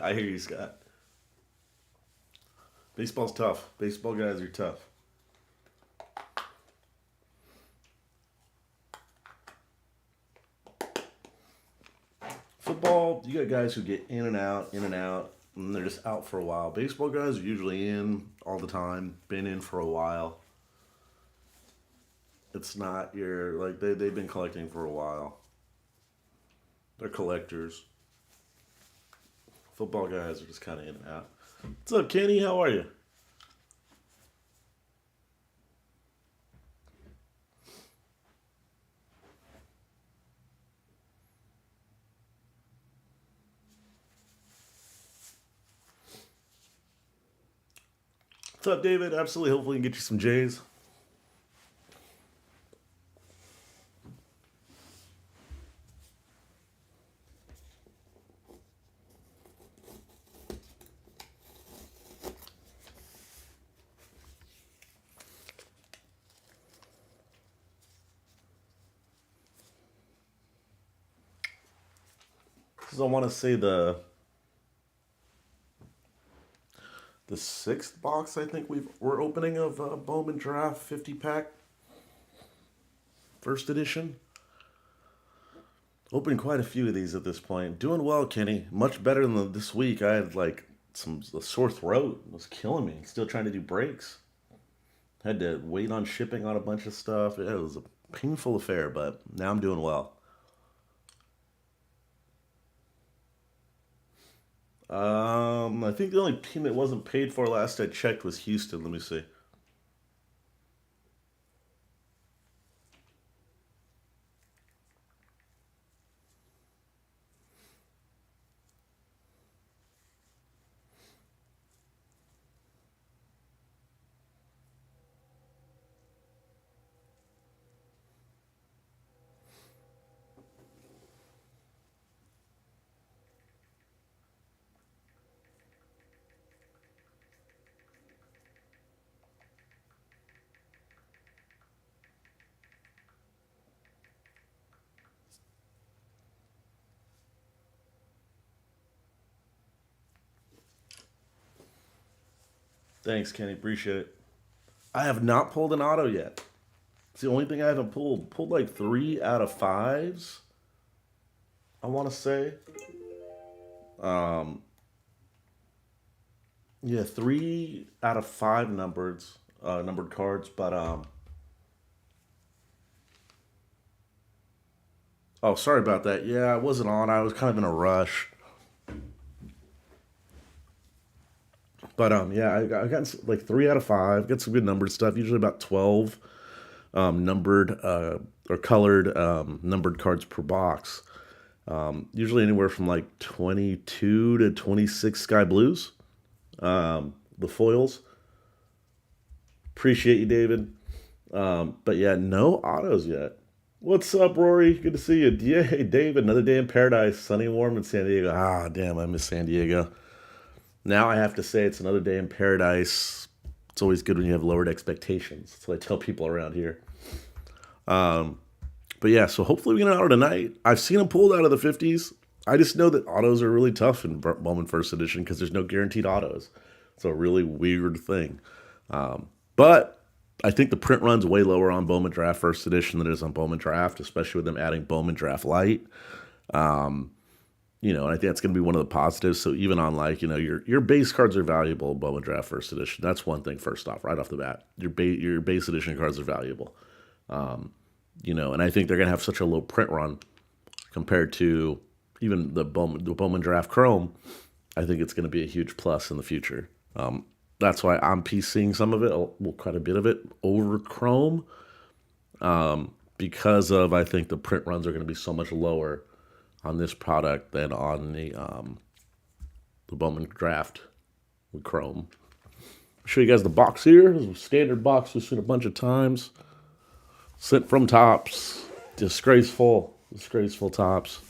I hear you, Scott. Baseball's tough. Baseball guys are tough. Football, you got guys who get in and out, and they're just out for a while. Baseball guys are usually in all the time, been in for a while. It's not your, like, they've been collecting for a while. They're collectors. Football guys are just kind of in and out. What's up, Kenny? How are you? What's up, David? Absolutely. Hopefully, we can get you some J's. This is, I want to say, the sixth box I think we're opening of Bowman Draft 50 pack first edition. Opening quite a few of these at this point. Doing well, Kenny. Much better than this week. I had like some a sore throat. It was killing me. Still trying to do breaks. Had to wait on shipping on a bunch of stuff. Yeah, it was a painful affair, but now I'm doing well. I think the only team that wasn't paid for last I checked was Houston. Let me see. Thanks, Kenny. Appreciate it. I have not pulled an auto yet. It's the only thing I haven't pulled. Pulled like three out of fives, I want to say. Um, yeah, three out of five numbered cards. But oh, sorry about that. Yeah, I wasn't on. I was kind of in a rush. But yeah, I got like three out of five. Got some good numbered stuff. Usually about 12 numbered or colored numbered cards per box. Usually anywhere from like 22 to 26 sky blues. The foils. Appreciate you, David. But yeah, no autos yet. What's up, Rory? Good to see you. Yeah, hey, Dave. Another day in paradise. Sunny and warm in San Diego. Ah, damn, I miss San Diego. Now I have to say it's another day in paradise. It's always good when you have lowered expectations. That's what I tell people around here. Um, but yeah, so hopefully we get an auto tonight. I've seen them pulled out of the 50s. I just know that autos are really tough in Bowman First Edition because there's no guaranteed autos. It's a really weird thing. But I think the print run's way lower on Bowman Draft First Edition than it is on Bowman Draft, especially with them adding Bowman Draft Light. And I think that's going to be one of the positives. So even on like your base cards are valuable, Bowman Draft First Edition. That's one thing. First off, right off the bat, your base edition cards are valuable. And I think they're going to have such a low print run compared to even the Bowman Draft Chrome. I think it's going to be a huge plus in the future. That's why I'm piecing some of it, well, quite a bit of it, over Chrome, because of I think the print runs are going to be so much lower on this product than on the Bowman Draft with Chrome. I'll show you guys the box here. This is a standard box we've seen a bunch of times. Sent from Tops. Disgraceful Tops.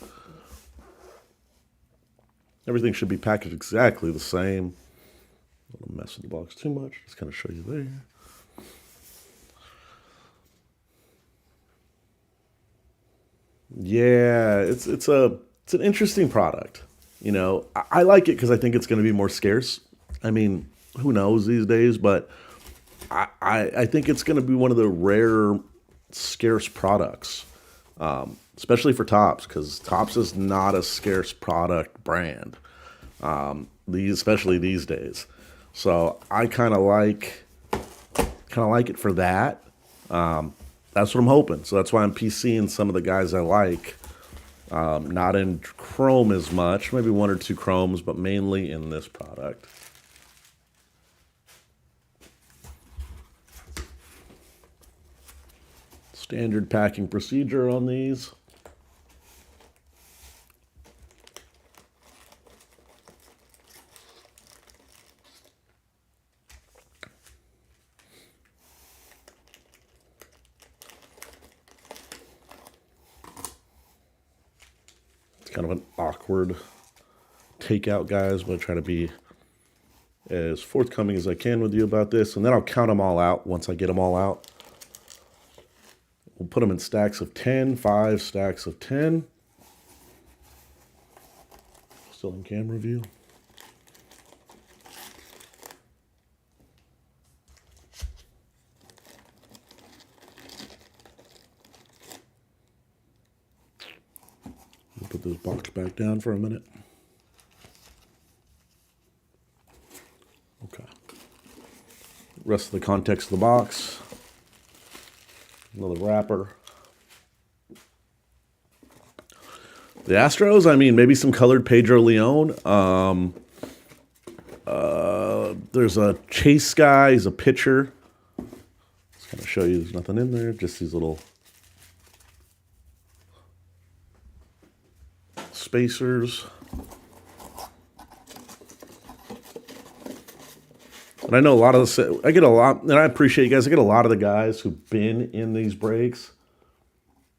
Everything should be packaged exactly the same. I don't mess with the box too much. Just kind of show you there. Yeah, it's an interesting product. You know, I like it because I think it's going to be more scarce. I mean, who knows these days, but I think it's going to be one of the rare, scarce products, especially for Topps, because Topps is not a scarce product brand. Especially these days. So I kind of like it for that. That's what I'm hoping. So that's why I'm PCing some of the guys I like. Not in Chrome as much, maybe one or two Chromes, but mainly in this product. Standard packing procedure on these. It's kind of an awkward takeout, guys, but I try to be as forthcoming as I can with you about this, and then I'll count them all out once I get them all out. We'll put them in stacks of 10, 5 stacks of 10. Still in camera view. We'll put this box back down for a minute. Okay. Rest of the context of the box. Another wrapper. The Astros, I mean, maybe some colored Pedro Leon. There's a Chase guy. He's a pitcher. Just kind of show you there's nothing in there. Just these little spacers. And I know a lot of the, I get a lot, and I appreciate you guys. I get a lot of the guys who've been in these breaks.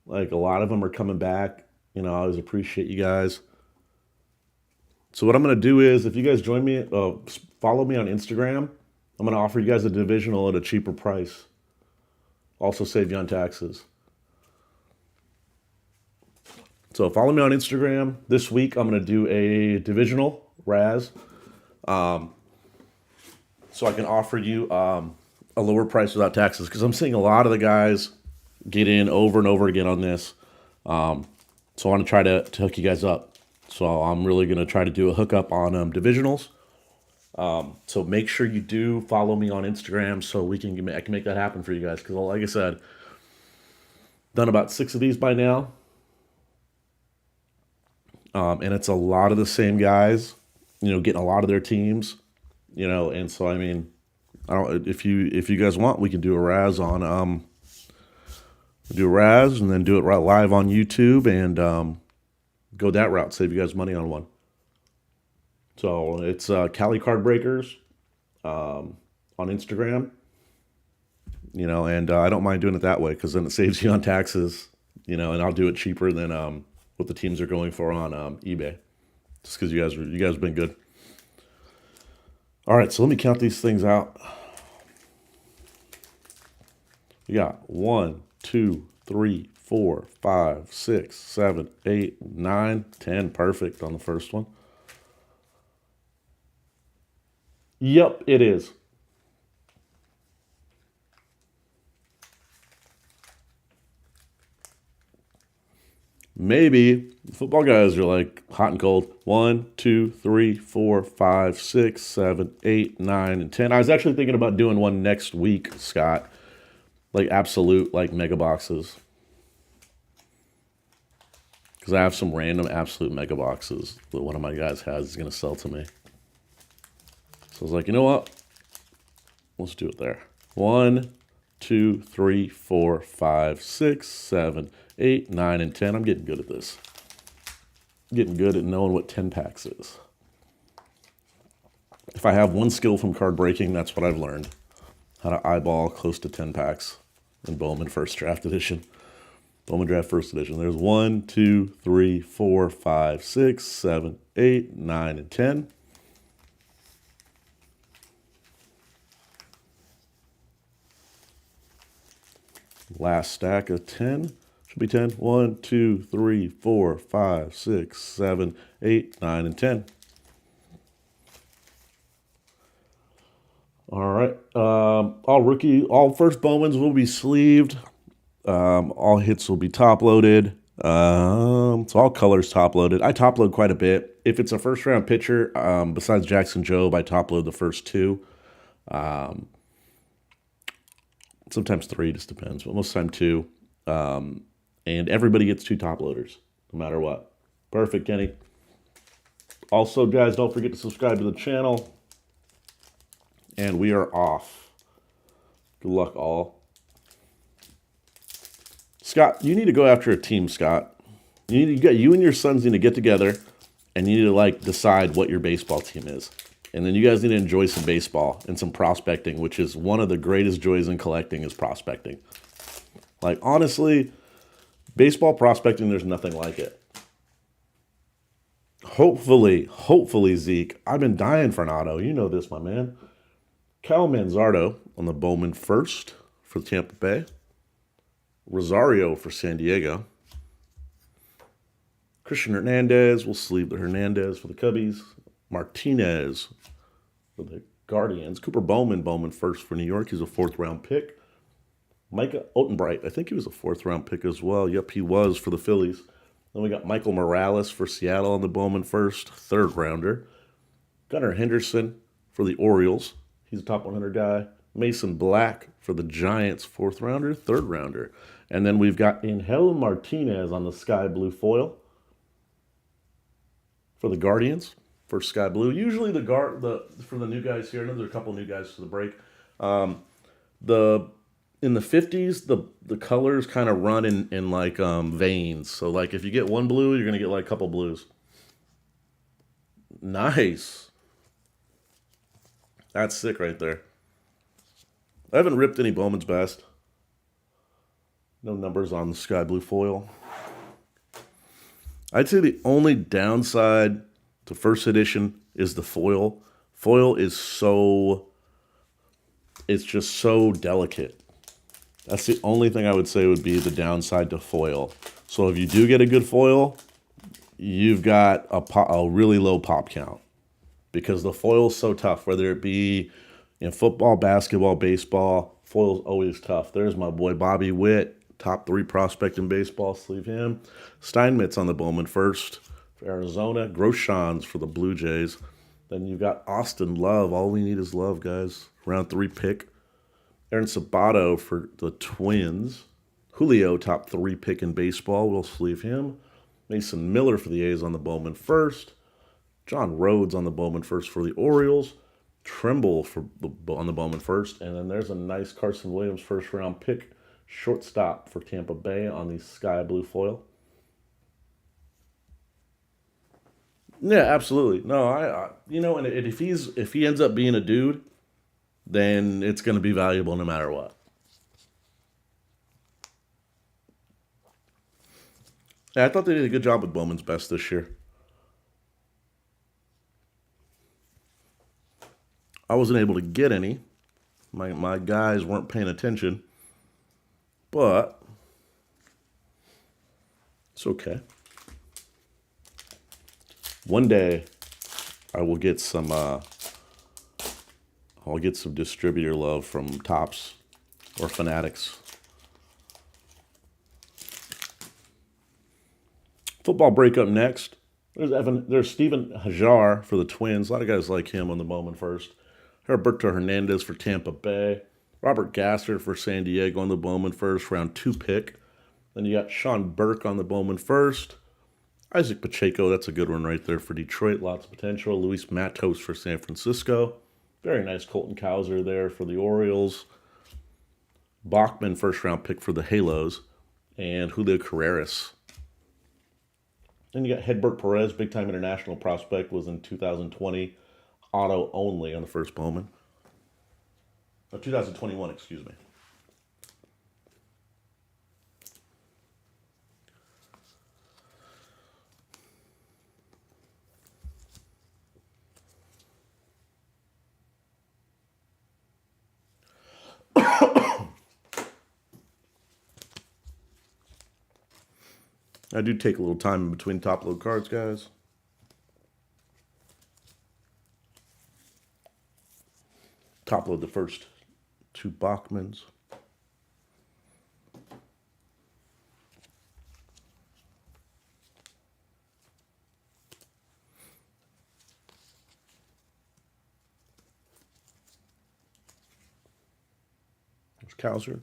Like a lot of them are coming back. You know, I always appreciate you guys. So what I'm going to do is, if you guys join me, follow me on Instagram, I'm going to offer you guys a divisional at a cheaper price. Also save you on taxes. So follow me on Instagram. This week I'm going to do a divisional Raz. So I can offer you a lower price without taxes, because I'm seeing a lot of the guys get in over and over again on this. So I want to try to hook you guys up. So I'm really going to try to do a hookup on divisionals. So make sure you do follow me on Instagram so I can make that happen for you guys. Because like I said, done about 6 of these by now. And it's a lot of the same guys, you know, getting a lot of their teams, you know. And so, I mean, if you guys want, we can do a Raz on, and then do it right live on YouTube and go that route. Save you guys money on one. So it's Cali Card Breakers on Instagram, you know, and I don't mind doing it that way because then it saves you on taxes, you know, and I'll do it cheaper than what the teams are going for on eBay, just because you guys have been good. All right, so let me count these things out. We got 1, 2, 3, 4, 5, 6, 7, 8, 9, 10. Perfect on the first one. Yep, it is. Maybe football guys are like hot and cold. 1, 2, 3, 4, 5, 6, 7, 8, 9, and 10. I was actually thinking about doing one next week, Scott. Like absolute, like mega boxes. Because I have some random absolute mega boxes that one of my guys has is going to sell to me. So I was like, you know what? Let's do it there. 1, 2, 3, 4, 5, 6, 7, 8, 9, and 10. I'm getting good at this. I'm getting good at knowing what 10 packs is. If I have one skill from card breaking, that's what I've learned. How to eyeball close to 10 packs in Bowman First Draft Edition. Bowman Draft First Edition. There's 1, 2, 3, 4, 5, 6, 7, 8, 9, and 10. Last stack of 10. Should Should be 10. 1, 2, 3, 4, 5, 6, 7, 8, 9, and 10. All right. All first Bowmans will be sleeved. All hits will be top loaded. So all colors top loaded. I top load quite a bit. If it's a first round pitcher, besides Jackson Jobe, I top load the first two. Sometimes three, just depends, but most of the time two. And everybody gets two top loaders, no matter what. Perfect, Kenny. Also, guys, don't forget to subscribe to the channel. And we are off. Good luck, all. Scott, you need to go after a team, Scott. You and your sons need to get together, and you need to like decide what your baseball team is. And then you guys need to enjoy some baseball and some prospecting, which is one of the greatest joys in collecting is prospecting. Like, honestly, baseball prospecting, there's nothing like it. Hopefully, Zeke, I've been dying for an auto. You know this, my man. Cal Manzardo on the Bowman first for Tampa Bay. Rosario for San Diego. Christian Hernandez, we'll sleeve the Hernandez for the Cubbies. Martinez for the Guardians. Cooper Bowman first for New York. He's a 4th-round pick. Micah Ottenbright, I think he was a 4th-round pick as well. Yep, he was for the Phillies. Then we got Michael Morales for Seattle on the Bowman first, 3rd-rounder. Gunnar Henderson for the Orioles. He's a top 100 guy. Mason Black for the Giants, 4th-rounder, 3rd-rounder. And then we've got Angel Martinez on the Sky Blue foil for the Guardians. For Sky Blue. Usually for the new guys here, I know there's a couple new guys to the break. In the 50s, the colors kind of run in like veins. So like if you get one blue, you're gonna get like a couple blues. Nice. That's sick right there. I haven't ripped any Bowman's Best. No numbers on the Sky Blue foil. I'd say the only downside to first edition is the foil. Foil is it's just so delicate. That's the only thing I would say would be the downside to foil. So if you do get a good foil, you've got a really low pop count because the foil's so tough, whether it be in football, basketball, baseball, foil's always tough. There's my boy Bobby Witt, top 3 prospect in baseball, sleeve him. Steinmetz on the Bowman first for Arizona. Groshans for the Blue Jays. Then you've got Austin Love. All we need is love, guys. Round 3 pick. Aaron Sabato for the Twins. Julio, top 3 pick in baseball. We'll sleeve him. Mason Miller for the A's on the Bowman first. John Rhodes on the Bowman first for the Orioles. Trimble on the Bowman first. And then there's a nice Carson Williams first round pick. Shortstop for Tampa Bay on the Sky Blue foil. Yeah, absolutely. No, and if he ends up being a dude, then it's going to be valuable no matter what. Yeah, I thought they did a good job with Bowman's Best this year. I wasn't able to get any. My guys weren't paying attention, but it's okay. One day, I will get some. I'll get some distributor love from Topps or Fanatics. Football breakup next. There's Steven Hajar for the Twins. A lot of guys like him on the Bowman first. Roberto Hernandez for Tampa Bay. Robert Gasser for San Diego on the Bowman first, round 2 pick. Then you got Sean Burke on the Bowman first. Isaac Pacheco, that's a good one right there for Detroit. Lots of potential. Luis Matos for San Francisco. Very nice Colton Cowser there for the Orioles. Bachman, first round pick for the Halos. And Julio Carreras. Then you got Hedbert Perez, big time international prospect, was in 2020. Auto only on the first Bowman. 2021, excuse me. I do take a little time in between top load cards, guys. Top load the first 2 Bachmans. There's Kaiser.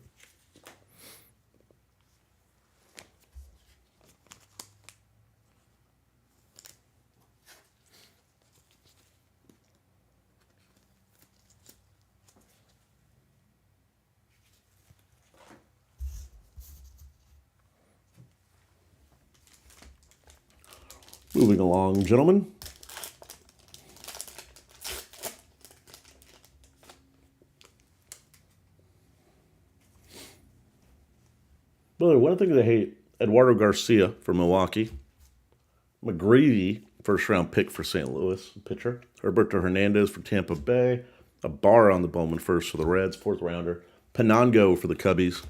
Moving along, gentlemen. But one of the things I hate, Eduardo Garcia for Milwaukee. McGreevy, first round pick for St. Louis, pitcher. Herberto Hernandez for Tampa Bay. A bar on the Bowman first for the Reds, 4th rounder. Penango for the Cubbies.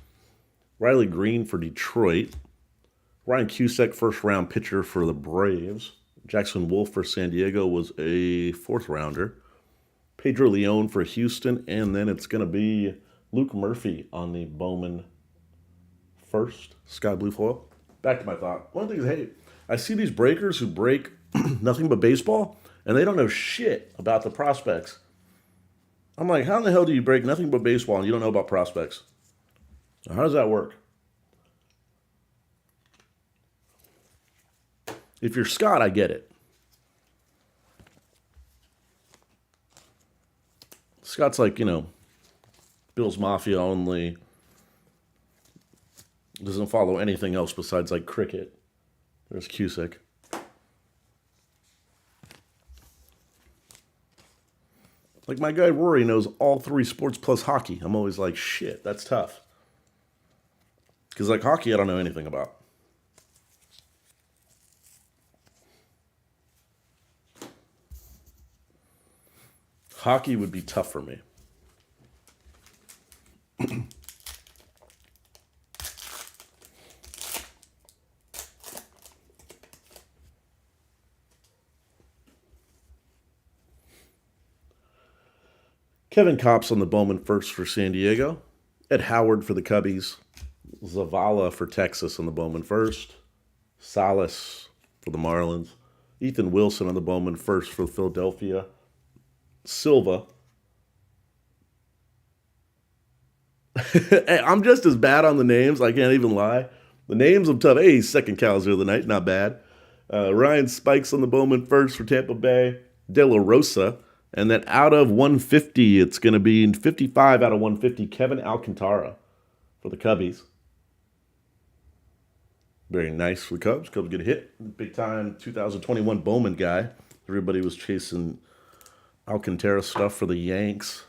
Riley Green for Detroit. Ryan Cusack, first round pitcher for the Braves. Jackson Wolf for San Diego was a 4th rounder. Pedro Leon for Houston. And then it's going to be Luke Murphy on the Bowman first. Sky blue foil. Back to my thought. One of the things I hate, I see these breakers who break nothing but baseball, and they don't know shit about the prospects. I'm like, how in the hell do you break nothing but baseball and you don't know about prospects? How does that work? If you're Scott, I get it. Scott's like, Bill's Mafia only. Doesn't follow anything else besides like cricket. There's Cusick. Like my guy Rory knows all 3 sports plus hockey. I'm always like, shit, that's tough. Because like hockey, I don't know anything about. Hockey would be tough for me. Kevin Kopps on the Bowman first for San Diego. Ed Howard for the Cubbies. Zavala for Texas on the Bowman first. Salas for the Marlins. Ethan Wilson on the Bowman first for Philadelphia. Silva. Hey, I'm just as bad on the names. I can't even lie. The names I'm tough. Hey, second Calzer of the night. Not bad. Ryan Spikes on the Bowman first for Tampa Bay. De La Rosa. And then out of 150, it's going to be 55 out of 150, Kevin Alcantara for the Cubbies. Very nice for the Cubs. Cubs get a hit. Big time 2021 Bowman guy. Everybody was chasing Alcantara stuff for the Yanks.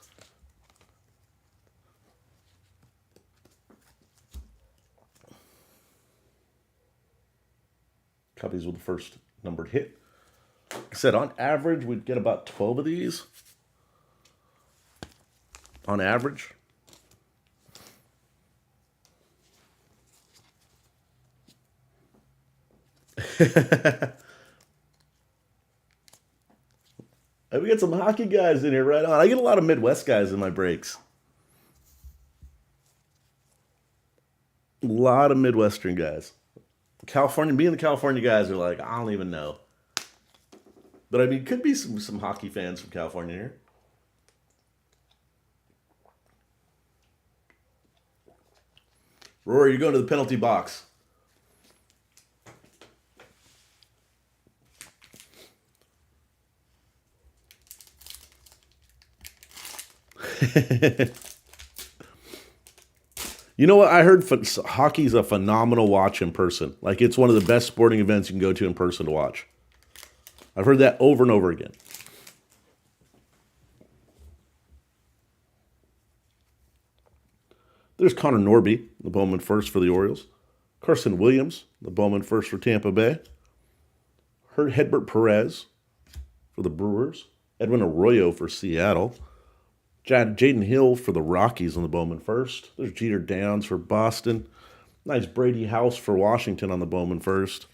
Cubbies with the first numbered hit. Like I said, on average, we'd get about 12 of these. On average. We get some hockey guys in here right on. I get a lot of Midwest guys in my breaks. A lot of Midwestern guys. California, me and the California guys are like, I don't even know. But I mean, could be some hockey fans from California here. Rory, you're going to the penalty box. You know what? I heard hockey's a phenomenal watch in person. Like, it's one of the best sporting events you can go to in person to watch. I've heard that over and over again. There's Connor Norby, the Bowman first for the Orioles. Carson Williams, the Bowman first for Tampa Bay. Hedbert Perez for the Brewers. Edwin Arroyo for Seattle. Jaden Hill for the Rockies on the Bowman first. There's Jeter Downs for Boston. Nice Brady House for Washington on the Bowman first.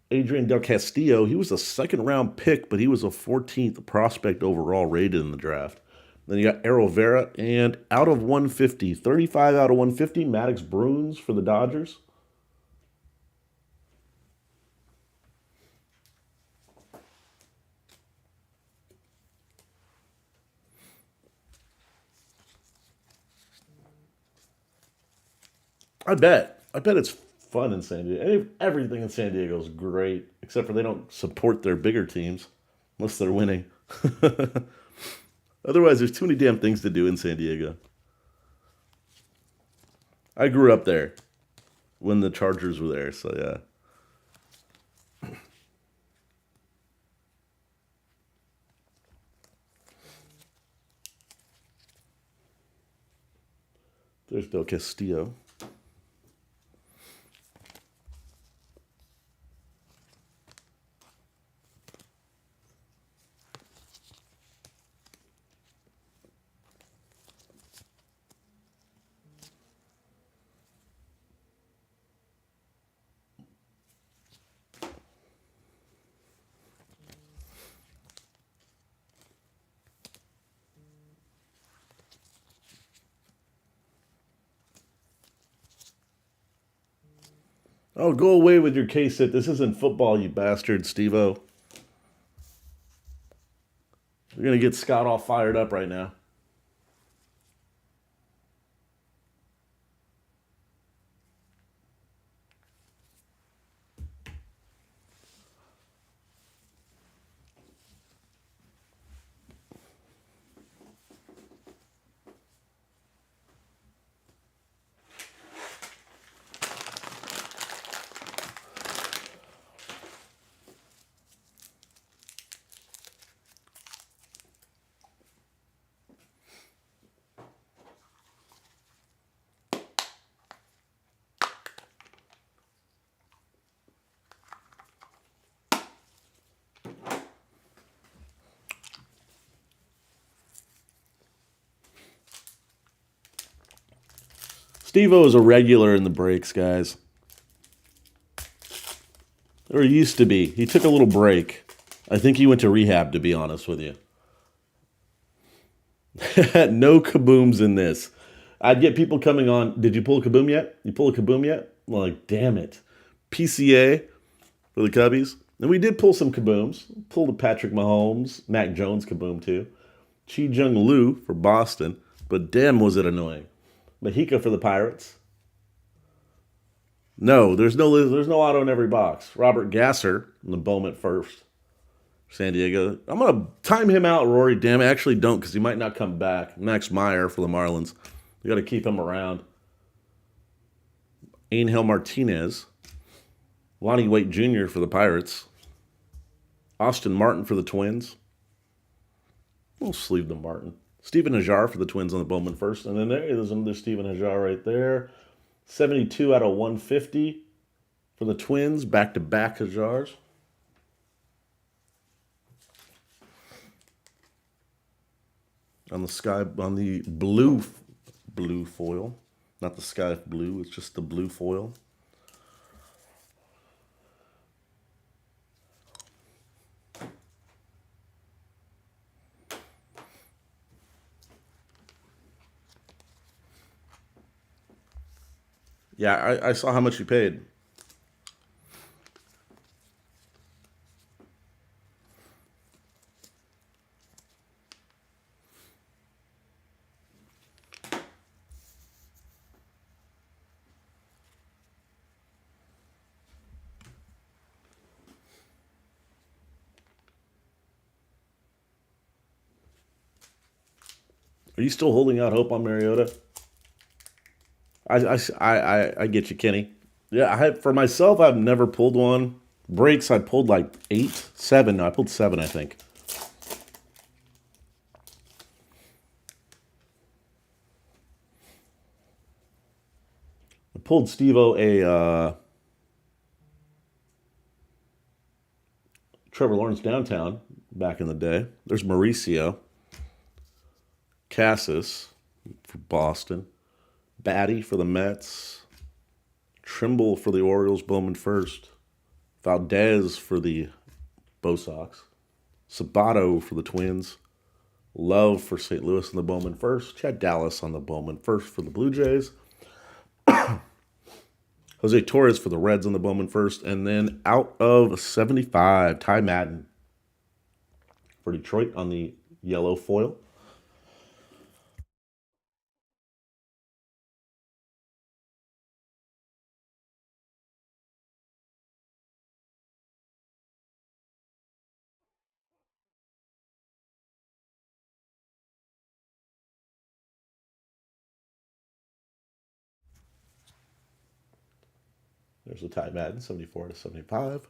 Adrian Del Castillo, he was a second round pick, but he was a 14th prospect overall rated in the draft. Then you got Errol Vera, and out of 150, 35 out of 150, Maddox Bruins for the Dodgers. I bet. I bet it's fun in San Diego. Everything in San Diego is great, except for they don't support their bigger teams unless they're winning. Otherwise, there's too many damn things to do in San Diego. I grew up there when the Chargers were there, so yeah. There's Del Castillo. Oh, go away with your case hit. This isn't football, you bastard, Steve-O. You're going to get Scott all fired up right now. Steve-O is a regular in the breaks, guys. Or he used to be. He took a little break. I think he went to rehab, to be honest with you. No kabooms in this. I'd get people coming on. Did you pull a kaboom yet? You pull a kaboom yet? I'm like, damn it. PCA for the Cubbies. And we did pull some kabooms. Pulled a Patrick Mahomes, Mac Jones kaboom too. Chi Jung Lu for Boston. But damn was it annoying. Mahika for the Pirates. No, there's no auto in every box. Robert Gasser in the Bowman first. San Diego. I'm going to time him out, Rory. Damn it. Actually, don't, because he might not come back. Max Meyer for the Marlins. You got to keep him around. Angel Martinez. Lonnie Waite Jr. for the Pirates. Austin Martin for the Twins. We'll sleeve the Martin. Stephen Hajar for the Twins on the Bowman first. And then there's another Stephen Hajar right there. 72 out of 150 for the Twins. Back-to-back Hajars. On the blue foil. Not the sky blue, it's just the blue foil. Yeah, I saw how much you paid. Are you still holding out hope on Mariota? I get you, Kenny. Yeah, for myself, I've never pulled one. Breaks, I pulled like 8, 7. No, I pulled 7, I think. I pulled Steve-O a Trevor Lawrence downtown back in the day. There's Mauricio. Cassis for Boston. Batty for the Mets. Trimble for the Orioles, Bowman first. Valdez for the Bo Sox. Sabato for the Twins. Love for St. Louis on the Bowman first. Chad Dallas on the Bowman first for the Blue Jays. Jose Torres for the Reds on the Bowman first. And then out of 75, Ty Madden for Detroit on the yellow foil. There's the Ty Madden, 74 to 75.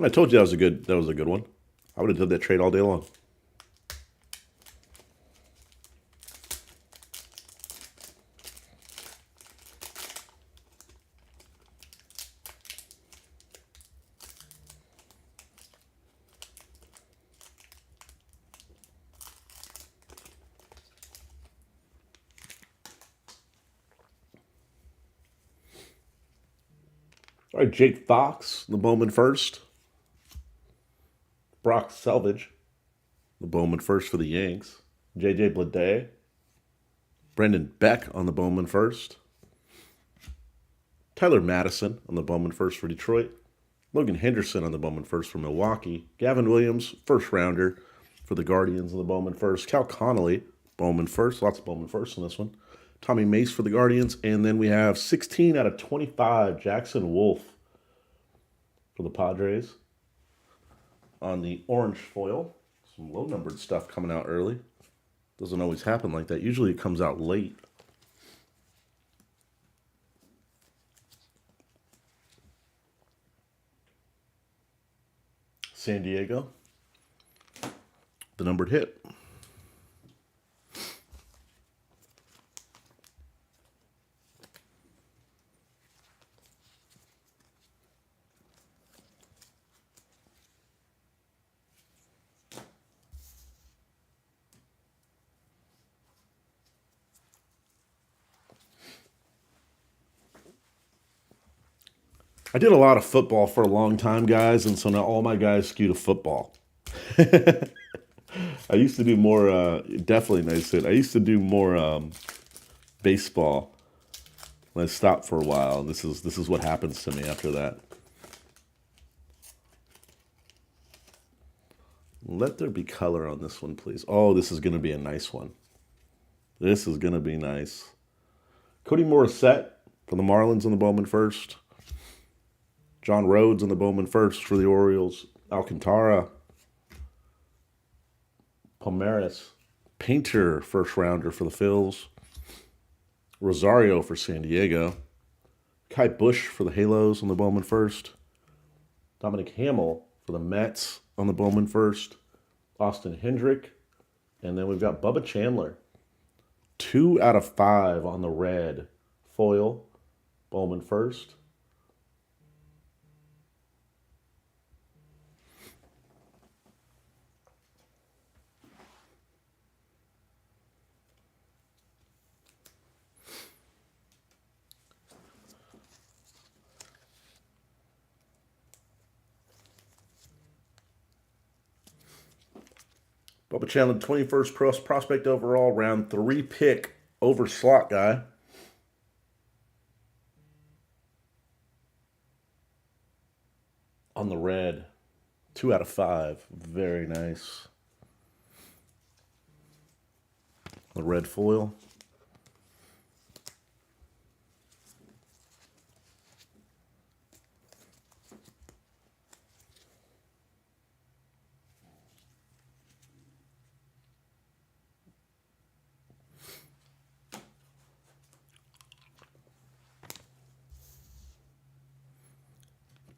I told you that was a good one. I would have done that trade all day long. All right, Jake Fox, the Bowman first. Brock Selvage, the Bowman first for the Yanks. J.J. Bleday. Brendan Beck on the Bowman first. Tyler Madison on the Bowman first for Detroit. Logan Henderson on the Bowman first for Milwaukee. Gavin Williams, first rounder for the Guardians on the Bowman first. Cal Connolly, Bowman first. Lots of Bowman first in this one. Tommy Mace for the Guardians. And then we have 16 out of 25, Jackson Wolf for the Padres on the orange foil. Some low-numbered stuff coming out early. Doesn't always happen like that. Usually it comes out late. San Diego, the numbered hit. I did a lot of football for a long time, guys, and so now all my guys skew to football. I used to do more, definitely nice hit. I used to do more baseball. And I stopped for a while. This is what happens to me after that. Let there be color on this one, please. Oh, this is going to be a nice one. This is going to be nice. Cody Morissette for the Marlins on the Bowman first. John Rhodes on the Bowman first for the Orioles. Alcantara. Palmares. Painter, first rounder for the Phils. Rosario for San Diego. Kai Bush for the Halos on the Bowman first. Dominic Hamill for the Mets on the Bowman first. Austin Hendrick. And then we've got Bubba Chandler. 2 out of 5 on the red foil. Bowman first. Bubba Chandler, 21st prospect overall, round 3 pick over slot guy. On the red, 2 out of 5. Very nice. The red foil.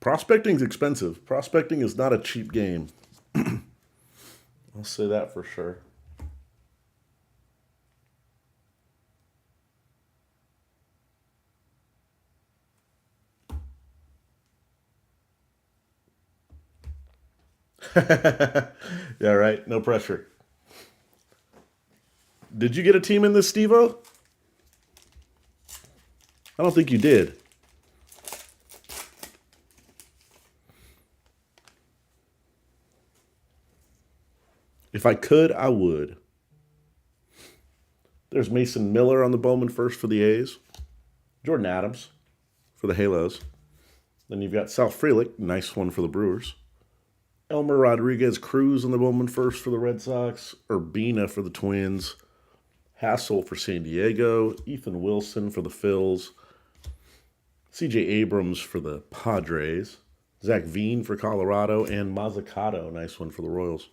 Prospecting's expensive. Prospecting is not a cheap game. I'll say that for sure. Yeah, right. No pressure. Did you get a team in this, Steve-O? I don't think you did. If I could, I would. There's Mason Miller on the Bowman first for the A's. Jordan Adams for the Halos. Then you've got Sal Frelick, nice one for the Brewers. Elmer Rodriguez Cruz on the Bowman first for the Red Sox. Urbina for the Twins. Hassel for San Diego. Ethan Wilson for the Phils. C.J. Abrams for the Padres. Zach Veen for Colorado. And Mazzucato, nice one for the Royals.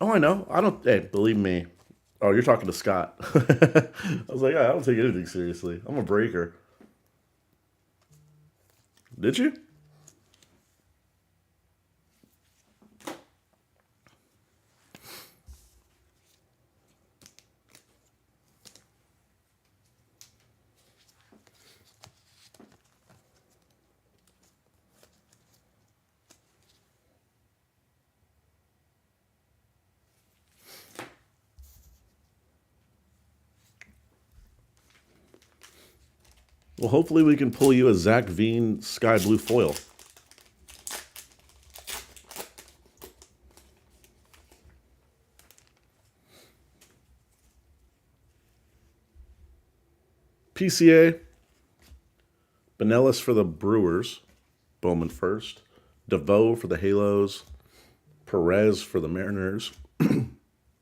Oh, I know. I don't. Hey, believe me. Oh, you're talking to Scott. I was like, I don't take anything seriously. I'm a breaker. Did you? Well, hopefully we can pull you a Zach Veen sky blue foil. PCA. Benelis for the Brewers. Bowman first. DeVoe for the Halos. Perez for the Mariners.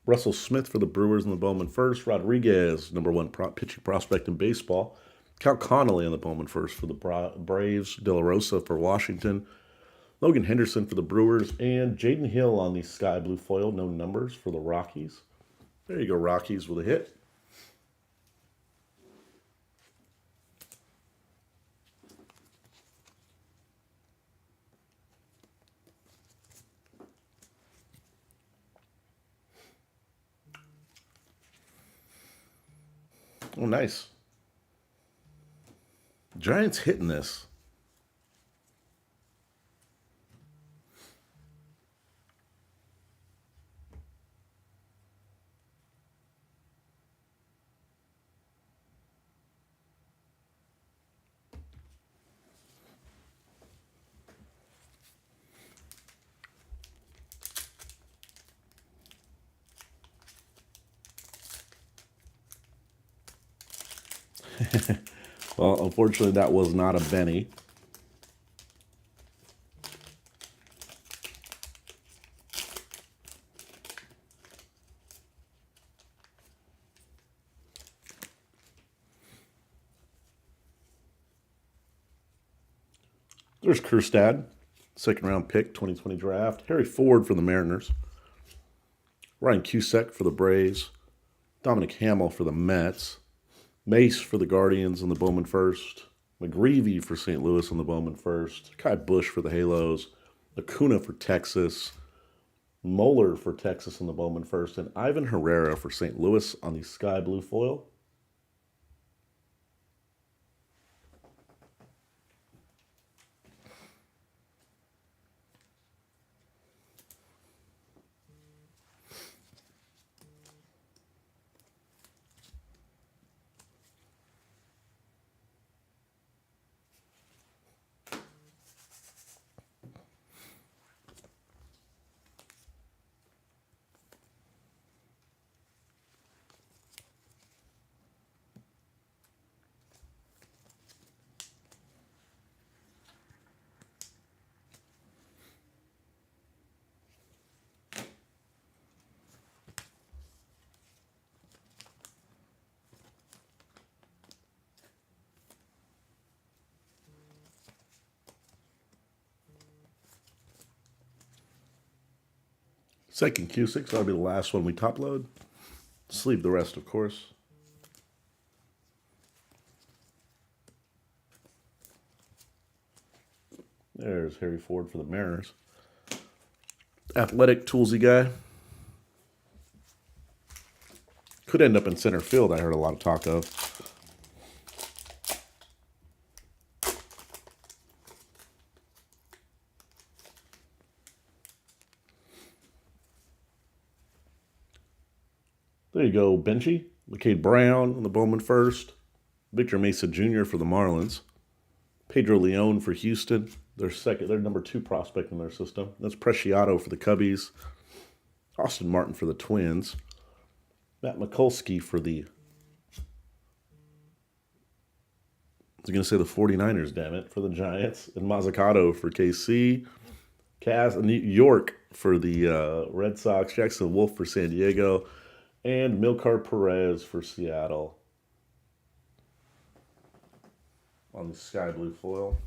Russell Smith for the Brewers in the Bowman first. Rodriguez, number one pitching prospect in baseball. Cal Connolly on the Bowman first for the Braves. De La Rosa for Washington. Logan Henderson for the Brewers. And Jaden Hill on the sky blue foil. No numbers for the Rockies. There you go, Rockies with a hit. Oh, nice. Giants hitting this. Well, unfortunately, that was not a Benny. There's Kerstad, second round pick, 2020 draft. Harry Ford for the Mariners. Ryan Cusack for the Braves. Dominic Hamill for the Mets. Mace for the Guardians on the Bowman first. McGreevy for St. Louis on the Bowman first. Kai Bush for the Halos. Acuna for Texas. Moeller for Texas on the Bowman first. And Ivan Herrera for St. Louis on the sky blue foil. Second Cusick, so that'll be the last one we top load. Sleeve the rest, of course. There's Harry Ford for the Mariners. Athletic, toolsy guy. Could end up in center field, I heard a lot of talk of. There you go, Benchy. McCade Brown on the Bowman first. Victor Mesa Jr. for the Marlins. Pedro Leon for Houston. Their number 2 prospect in their system. That's Preciado for the Cubbies. Austin Martin for the Twins. Matt Mikulski for the... I was going to say the 49ers, damn it, for the Giants. And Mazzucato for KC. New York for the Red Sox. Jackson Wolf for San Diego. And Milcar Perez for Seattle. On the sky blue foil.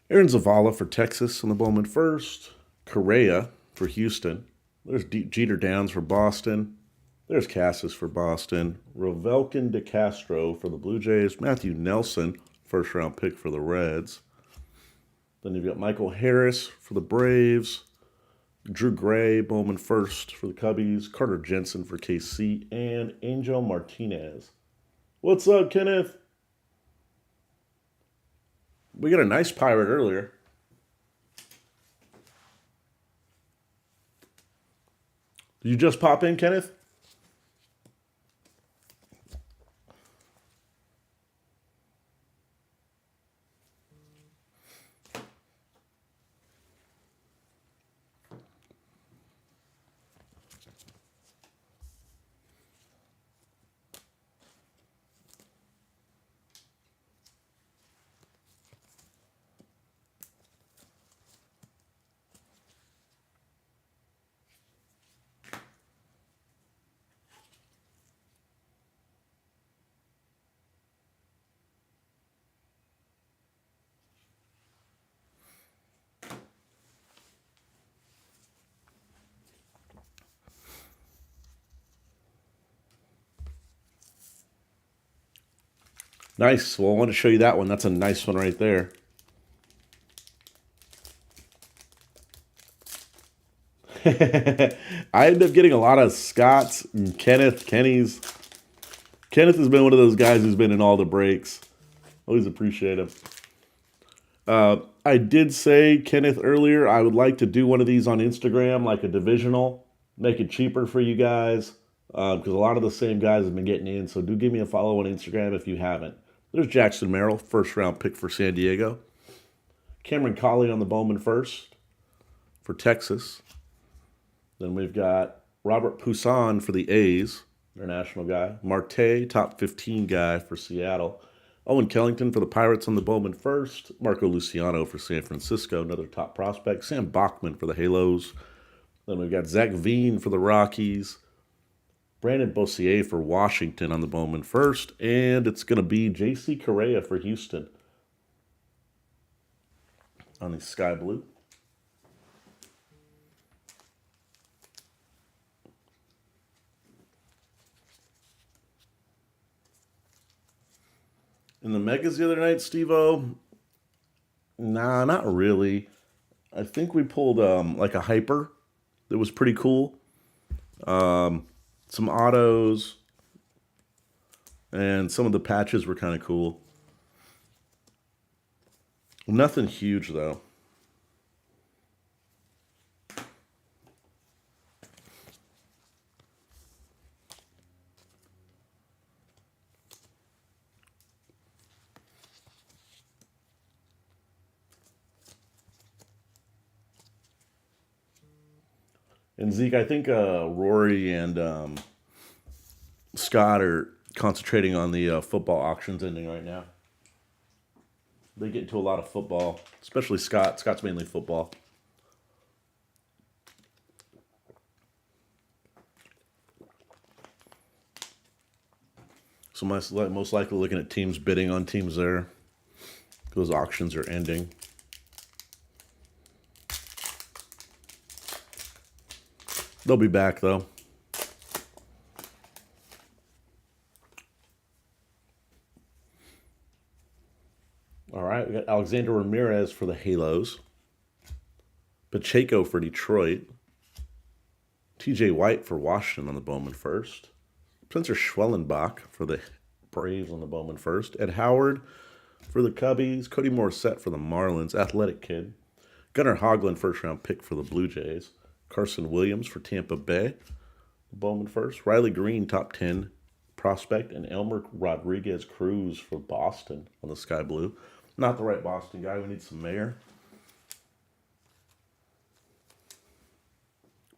Aaron Zavala for Texas on the Bowman first. Correa for Houston. There's Jeter Downs for Boston. There's Cassis for Boston. Rovelkin De Castro for the Blue Jays. Matthew Nelson, first-round pick for the Reds. Then you've got Michael Harris for the Braves. Drew Gray, Bowman first for the Cubbies. Carter Jensen for KC. And Angel Martinez. What's up, Kenneth? We got a nice pirate earlier. Did you just pop in, Kenneth? Nice. Well, I want to show you that one. That's a nice one right there. I end up getting a lot of Scott's and Kenny's. Kenneth has been one of those guys who's been in all the breaks. Always appreciate him. I did say, Kenneth, earlier, I would like to do one of these on Instagram, like a divisional, make it cheaper for you guys, because a lot of the same guys have been getting in, so do give me a follow on Instagram if you haven't. There's Jackson Merrill, first-round pick for San Diego. Cameron Colley on the Bowman first for Texas. Then we've got Robert Poussin for the A's, their national guy. Marte, top 15 guy for Seattle. Owen Kellington for the Pirates on the Bowman first. Marco Luciano for San Francisco, another top prospect. Sam Bachman for the Halos. Then we've got Zach Veen for the Rockies. Brandon Bossier for Washington on the Bowman first. And it's going to be J.C. Correa for Houston on the sky blue. In the Megas the other night, Steve-O? Nah, not really. I think we pulled like a hyper that was pretty cool. Some autos. And some of the patches were kind of cool. Nothing huge, though. And Zeke, I think Rory and Scott are concentrating on the football auctions ending right now. They get into a lot of football, especially Scott. Scott's mainly football. So most likely looking at teams bidding on teams there. Those auctions are ending. They'll be back though. All right, we got Alexander Ramirez for the Halos. Pacheco for Detroit. TJ White for Washington on the Bowman first. Spencer Schwellenbach for the Braves on the Bowman first. Ed Howard for the Cubbies. Cody Morissette for the Marlins. Athletic kid. Gunnar Hoglund, first round pick for the Blue Jays. Carson Williams for Tampa Bay. Bowman first. Riley Green, top 10 prospect. And Elmer Rodriguez Cruz for Boston on the Sky Blue. Not the right Boston guy. We need some Mayor.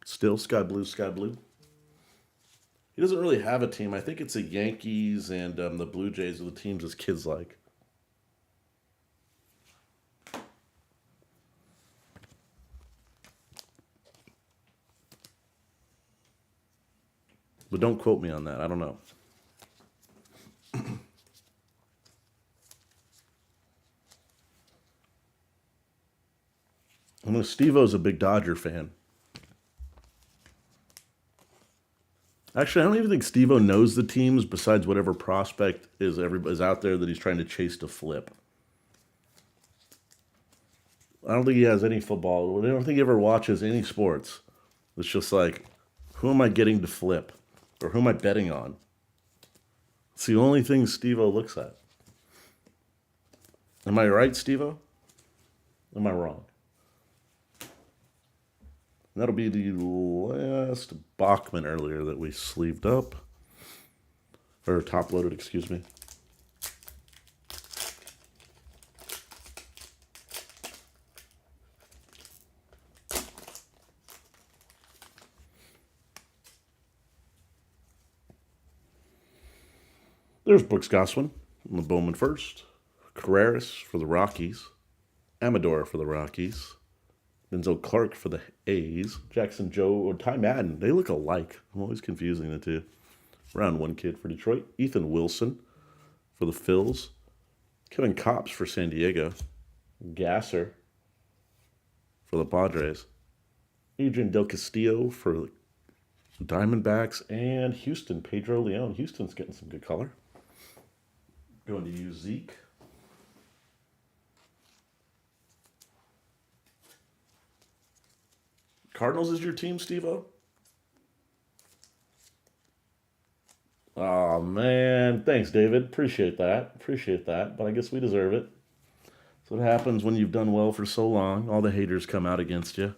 Still Sky Blue, Sky Blue. He doesn't really have a team. I think it's the Yankees and the Blue Jays are the teams his kids like. But don't quote me on that. I don't know. I know Steve-O's a big Dodger fan. Actually, I don't even think Steve-O knows the teams besides whatever prospect is out there that he's trying to chase to flip. I don't think he has any football. I don't think he ever watches any sports. It's just like, who am I getting to flip? Or who am I betting on? It's the only thing Steve-O looks at. Am I right, Steve-O? Am I wrong? And that'll be the last Bachman earlier that we sleeved up. Or top loaded, excuse me. There's Brooks Goswin on the Bowman first. Carreras for the Rockies. Amador for the Rockies. Denzel Clark for the A's. Jackson Joe or Ty Madden. They look alike. I'm always confusing the two. Round one kid for Detroit. Ethan Wilson for the Phils. Kevin Kopps for San Diego. Gasser for the Padres. Adrian Del Castillo for the Diamondbacks. And Houston, Pedro Leon. Houston's getting some good color. Going to use Zeke. Cardinals is your team, Steve-O? Oh, man. Thanks, David. Appreciate that. But I guess we deserve it. That's what happens when you've done well for so long. All the haters come out against you.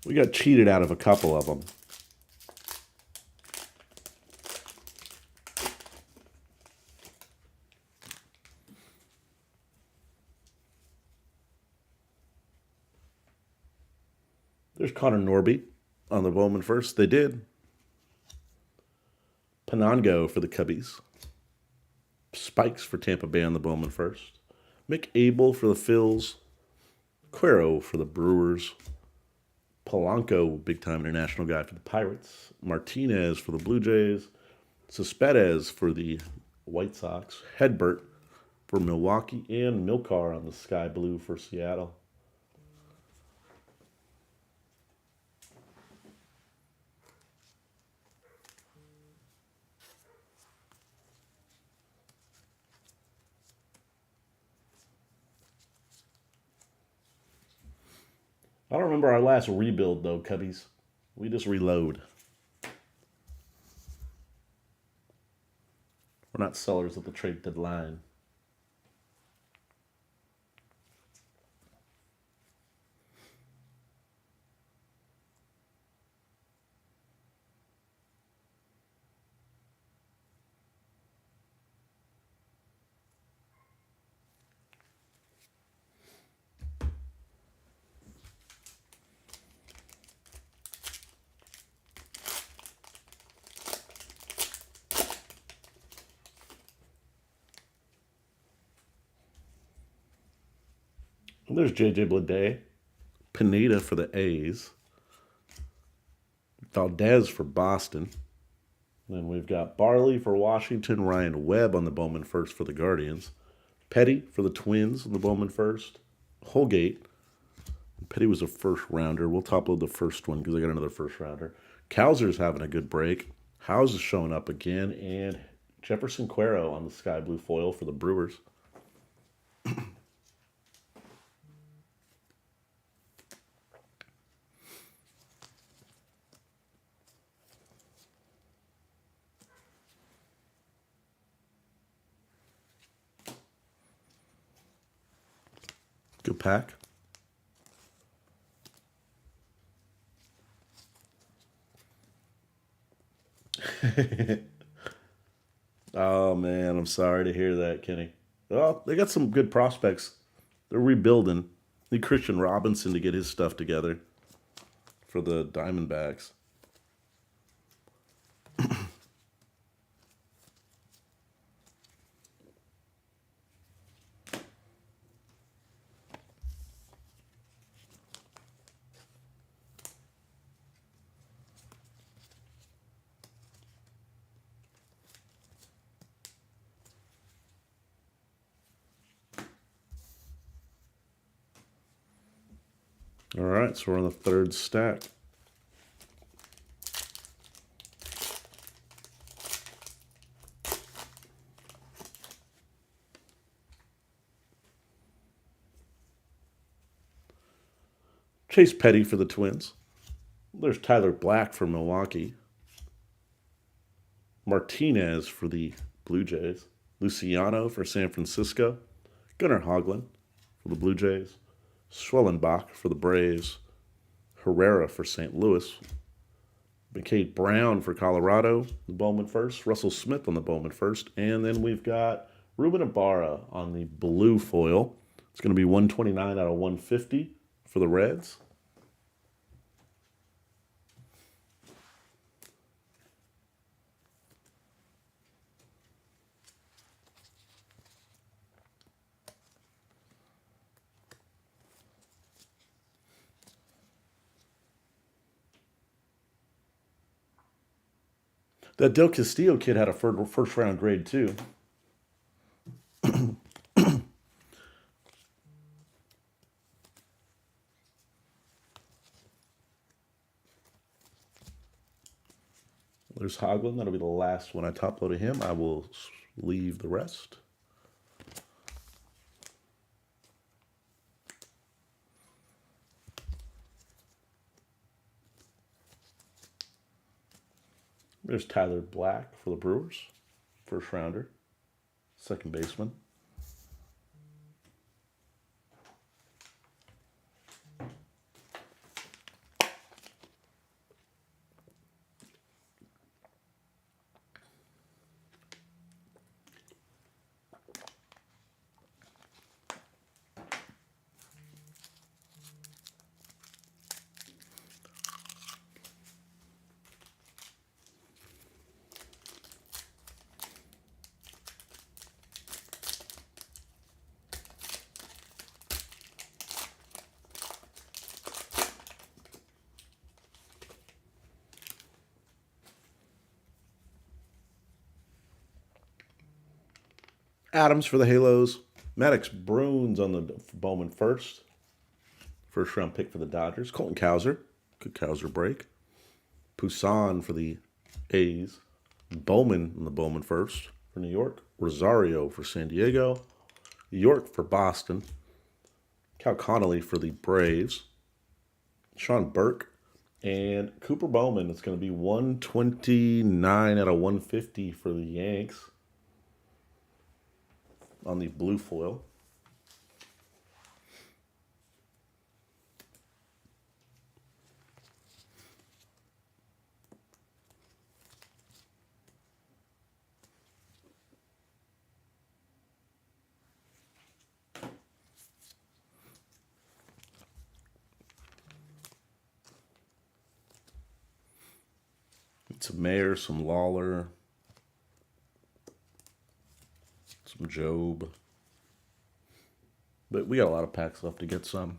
We got cheated out of a couple of them. There's Connor Norby on the Bowman first. They did. Panango for the Cubbies. Spikes for Tampa Bay on the Bowman first. Mick Abel for the Phils. Cuero for the Brewers. Polanco, big-time international guy for the Pirates. Martinez for the Blue Jays. Cespedes for the White Sox. Hedbert for Milwaukee. And Milkar on the Sky Blue for Seattle. I don't remember our last rebuild, though, Cubbies. We just reload. We're not sellers at the trade deadline. And there's J.J. Bleday. Pineda for the A's. Valdez for Boston. Then we've got Barley for Washington. Ryan Webb on the Bowman first for the Guardians. Petty for the Twins on the Bowman first. Holgate. Petty was a first rounder. We'll top load the first one because I got another first rounder. Kowser's having a good break. House is showing up again. And Jefferson Cuero on the sky blue foil for the Brewers. Good pack. Oh, man, I'm sorry to hear that, Kenny. Well, they got some good prospects. They're rebuilding. Need Christian Robinson to get his stuff together for the Diamondbacks. All right, so we're on the third stack. Chase Petty for the Twins. There's Tyler Black for Milwaukee. Martinez for the Blue Jays. Luciano for San Francisco. Gunnar Hoglund for the Blue Jays. Schwellenbach for the Braves. Herrera for St. Louis. McCade Brown for Colorado, the Bowman first. Russell Smith on the Bowman first. And then we've got Ruben Ibarra on the blue foil. It's going to be 129 out of 150 for the Reds. That Del Castillo kid had a first round grade too. There's Hoglund. That'll be the last one I top loaded him. I will leave the rest. There's Tyler Black for the Brewers. First rounder. Second baseman. Adams for the Halos. Maddox Bruins on the Bowman first. First round pick for the Dodgers. Colton Cowser. Good Cowser break. Poussin for the A's. Bowman on the Bowman first for New York. Rosario for San Diego. York for Boston. Cal Connolly for the Braves. Sean Burke, and Cooper Bowman. It's going to be 129 out of 150 for the Yanks on the blue foil. Some Mayer, some Lawler, some Job. But we got a lot of packs left to get some.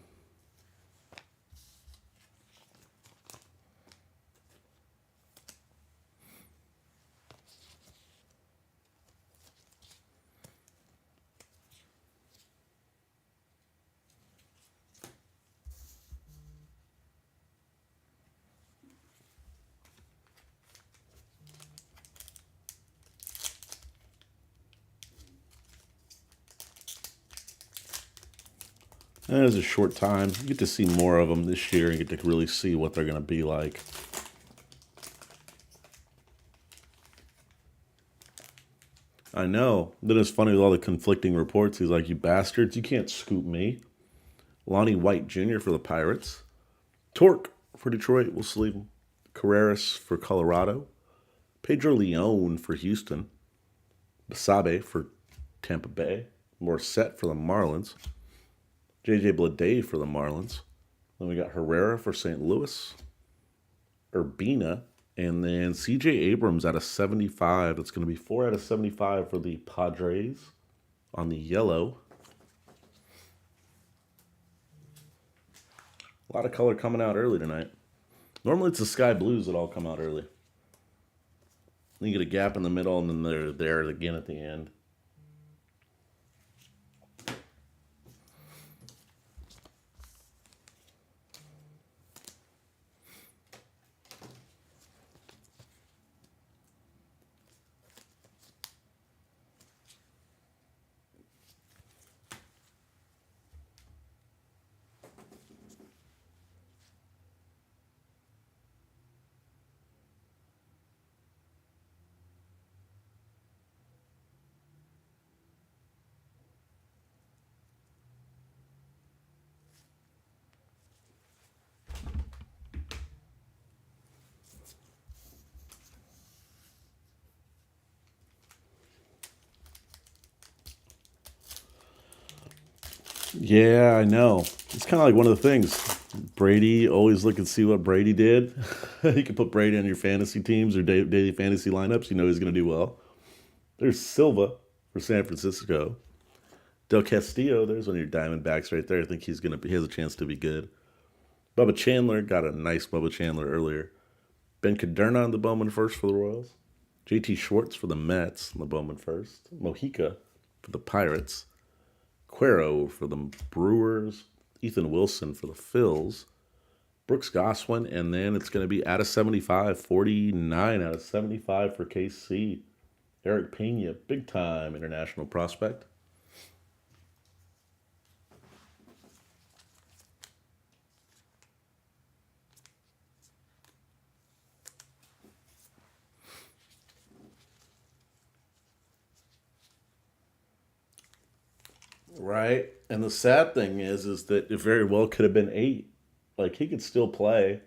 And it's a short time. You get to see more of them this year and get to really see what they're going to be like. I know. Then it's funny with all the conflicting reports. He's like, you bastards, you can't scoop me. Lonnie White Jr. for the Pirates. Torque for Detroit. We'll sleep him. Carreras for Colorado. Pedro Leon for Houston. Basabe for Tampa Bay. Morissette for the Marlins. J.J. Bleday for the Marlins. Then we got Herrera for St. Louis. Urbina. And then C.J. Abrams out of 75. That's going to be 4 out of 75 for the Padres on the yellow. A lot of color coming out early tonight. Normally it's the sky blues that all come out early. Then you get a gap in the middle, and then they're there again at the end. Yeah, I know. It's kind of like one of the things. Brady, always look and see what Brady did. You can put Brady on your fantasy teams or daily fantasy lineups. You know he's going to do well. There's Silva for San Francisco. Del Castillo, there's one of your Diamondbacks right there. I think he has a chance to be good. Bubba Chandler, got a nice Bubba Chandler earlier. Ben Caderna on the Bowman first for the Royals. JT Schwartz for the Mets on the Bowman first. Mojica for the Pirates. Cuero for the Brewers. Ethan Wilson for the Phils. Brooks Goswin, and then it's going to be out of 75, 49 out of 75 for KC. Eric Pena, big time international prospect. Right. And the sad thing is that it very well could have been 8. Like, he could still play.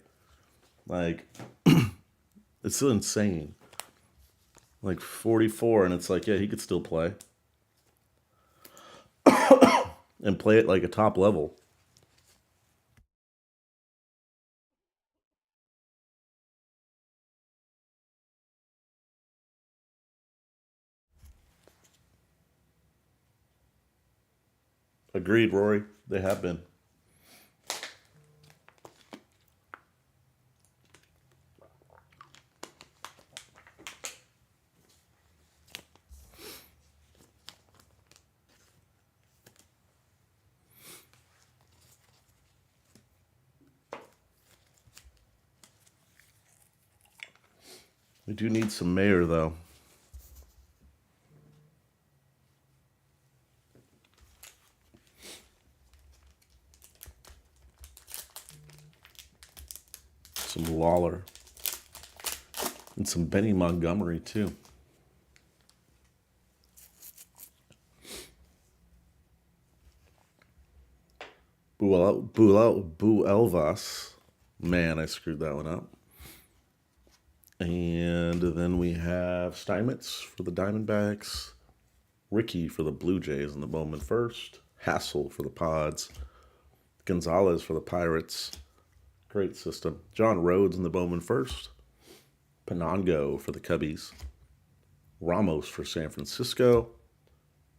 Like, it's still insane. Like 44, and it's like, yeah, he could still play. And play at like a top level. Agreed, Rory. They have been. We do need some Mayor, though. Some Lawler. And some Benny Montgomery, too. Buelvas. Man, I screwed that one up. And then we have Steinmetz for the Diamondbacks. Ricky for the Blue Jays in the Bowman first. Hassel for the Pods. Gonzalez for the Pirates. Great system. John Rhodes in the Bowman first. Penango for the Cubbies. Ramos for San Francisco.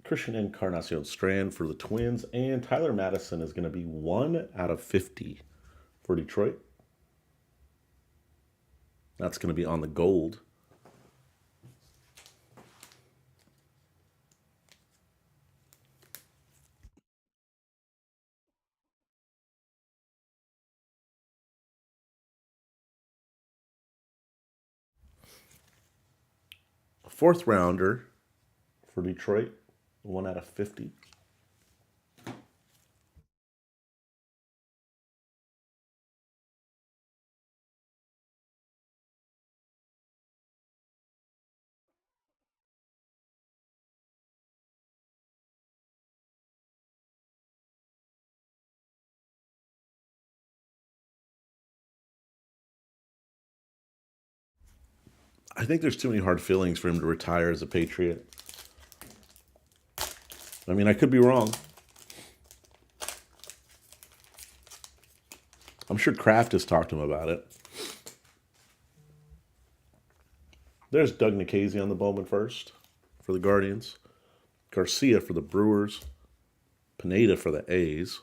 Christian Encarnacion Strand for the Twins. And Tyler Madison is going to be 1 out of 50 for Detroit. That's going to be on the gold. A 4th rounder for Detroit. 1 out of 50. I think there's too many hard feelings for him to retire as a Patriot. I mean, I could be wrong. I'm sure Kraft has talked to him about it. There's Doug Nikhazy on the Bowman first for the Guardians. Garcia for the Brewers. Pineda for the A's.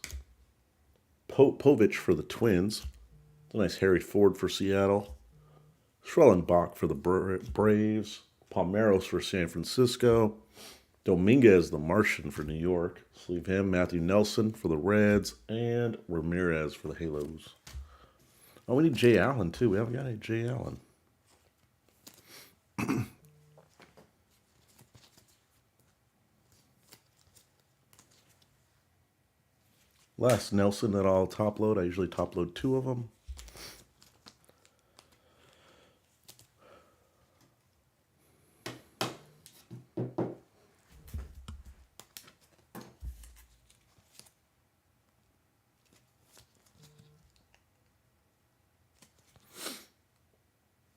Povich for the Twins. A nice Harry Ford for Seattle. Schrellenbach for the Braves. Palmeros for San Francisco. Dominguez, the Martian, for New York. Sleeve him. Matthew Nelson for the Reds. And Ramirez for the Halos. Oh, we need Jay Allen, too. We haven't got any Jay Allen. Les Nelson that I'll top load. I usually top load 2 of them.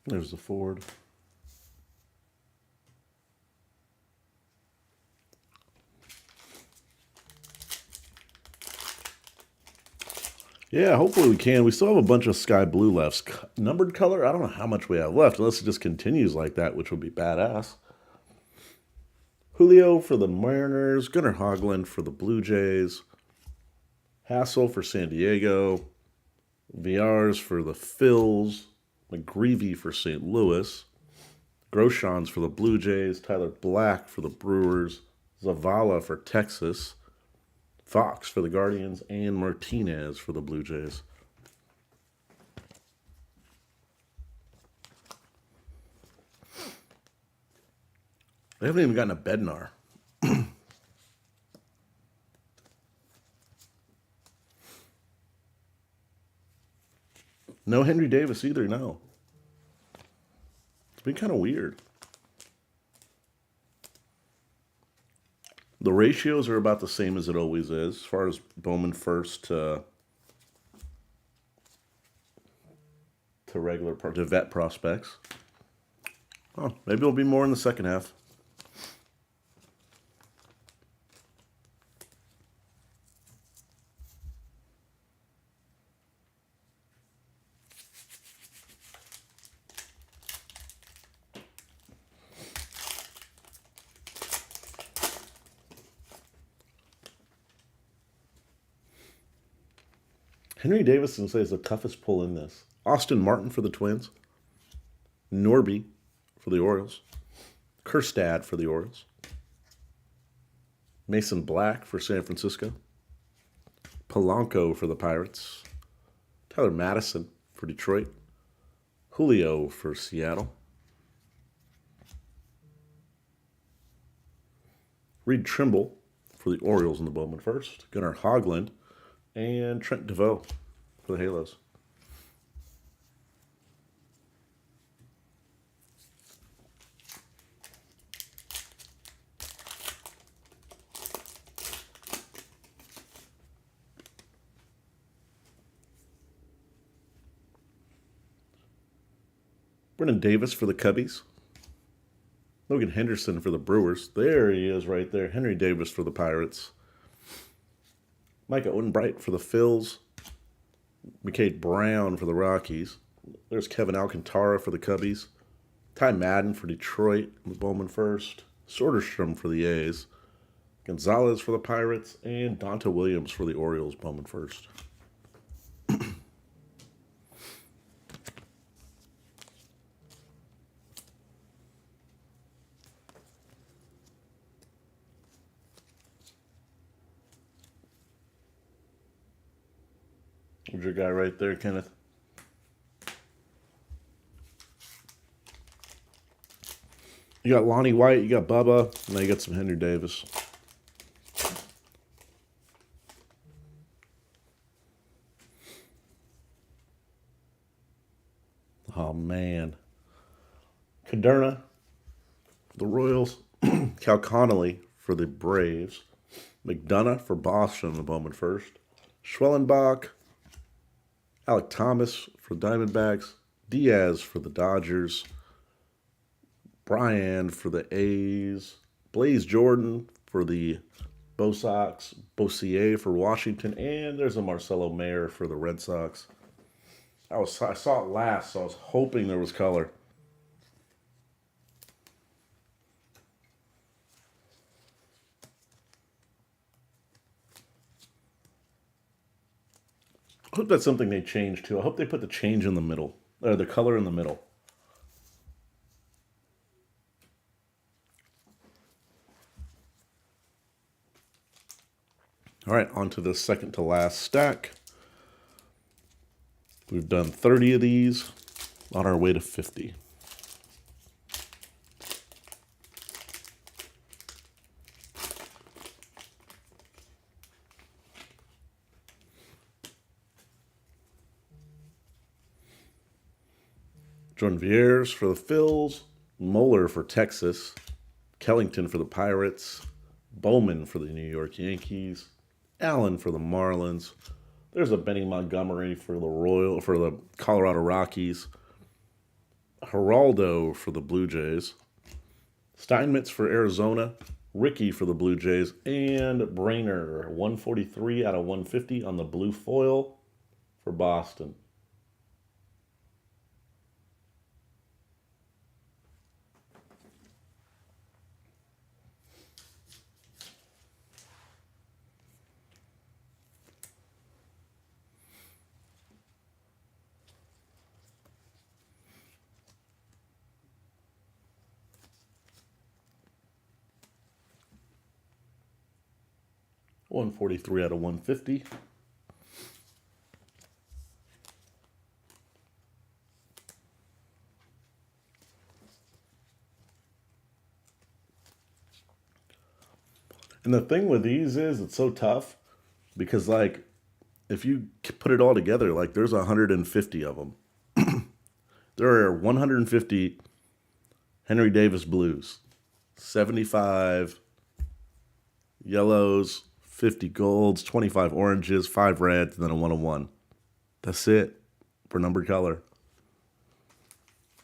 There's the Ford. Yeah, hopefully we can. We still have a bunch of sky blue left. Numbered color, I don't know how much we have left, unless it just continues like that, which would be badass. Julio for the Mariners. Gunnar Hoglund for the Blue Jays. Hassel for San Diego. Viars for the Phils. McGreevy for St. Louis. Groshans for the Blue Jays. Tyler Black for the Brewers. Zavala for Texas. Fox for the Guardians, and Martinez for the Blue Jays. They haven't even gotten a Bednar. No Henry Davis either, no. It's been kind of weird. The ratios are about the same as it always is, as far as Bowman first to to vet prospects. Oh, maybe it'll be more in the second half. Henry Davis says the toughest pull in this. Austin Martin for the Twins. Norby for the Orioles. Kerstad for the Orioles. Mason Black for San Francisco. Polanco for the Pirates. Tyler Madison for Detroit. Julio for Seattle. Reed Trimble for the Orioles in the Bowman first. Gunnar Hoglund. And Trent DeVoe for the Halos. Brennan Davis for the Cubbies. Logan Henderson for the Brewers. There he is right there. Henry Davis for the Pirates. Micah Odenbright for the Phils. McCade Brown for the Rockies. There's Kevin Alcantara for the Cubbies. Ty Madden for Detroit, the Bowman first. Soderstrom for the A's. Gonzalez for the Pirates. And Donta Williams for the Orioles, Bowman first. There's your guy right there, Kenneth. You got Lonnie White, you got Bubba, and now you got some Henry Davis. Oh, man. Caderna for the Royals. Cal Connolly for the Braves. McDonough for Boston, the Bowman first. Schwellenbach. Alec Thomas for the Diamondbacks. Diaz for the Dodgers. Bryan for the A's. Blaze Jordan for the Bo Sox. Bosier for Washington. And there's a Marcelo Mayer for the Red Sox. I saw it last, so I was hoping there was color. I hope that's something they change too. I hope they put the change in the middle, or the color in the middle. All right, on to the second to last stack. We've done 30 of these on our way to 50. Jordan Vieres for the Phils, Moeller for Texas, Kellington for the Pirates, Bowman for the New York Yankees, Allen for the Marlins. There's a Benny Montgomery for the Colorado Rockies, Geraldo for the Blue Jays, Steinmetz for Arizona, Ricky for the Blue Jays, and Brainer, 143 out of 150 on the blue foil for Boston. $143 out of $150. And the thing with these is it's so tough because, like, if you put it all together, like, there's 150 of them. There are 150 Henry Davis blues, 75 yellows, 50 golds, 25 oranges, 5 reds, and then a 101. That's it for numbered color.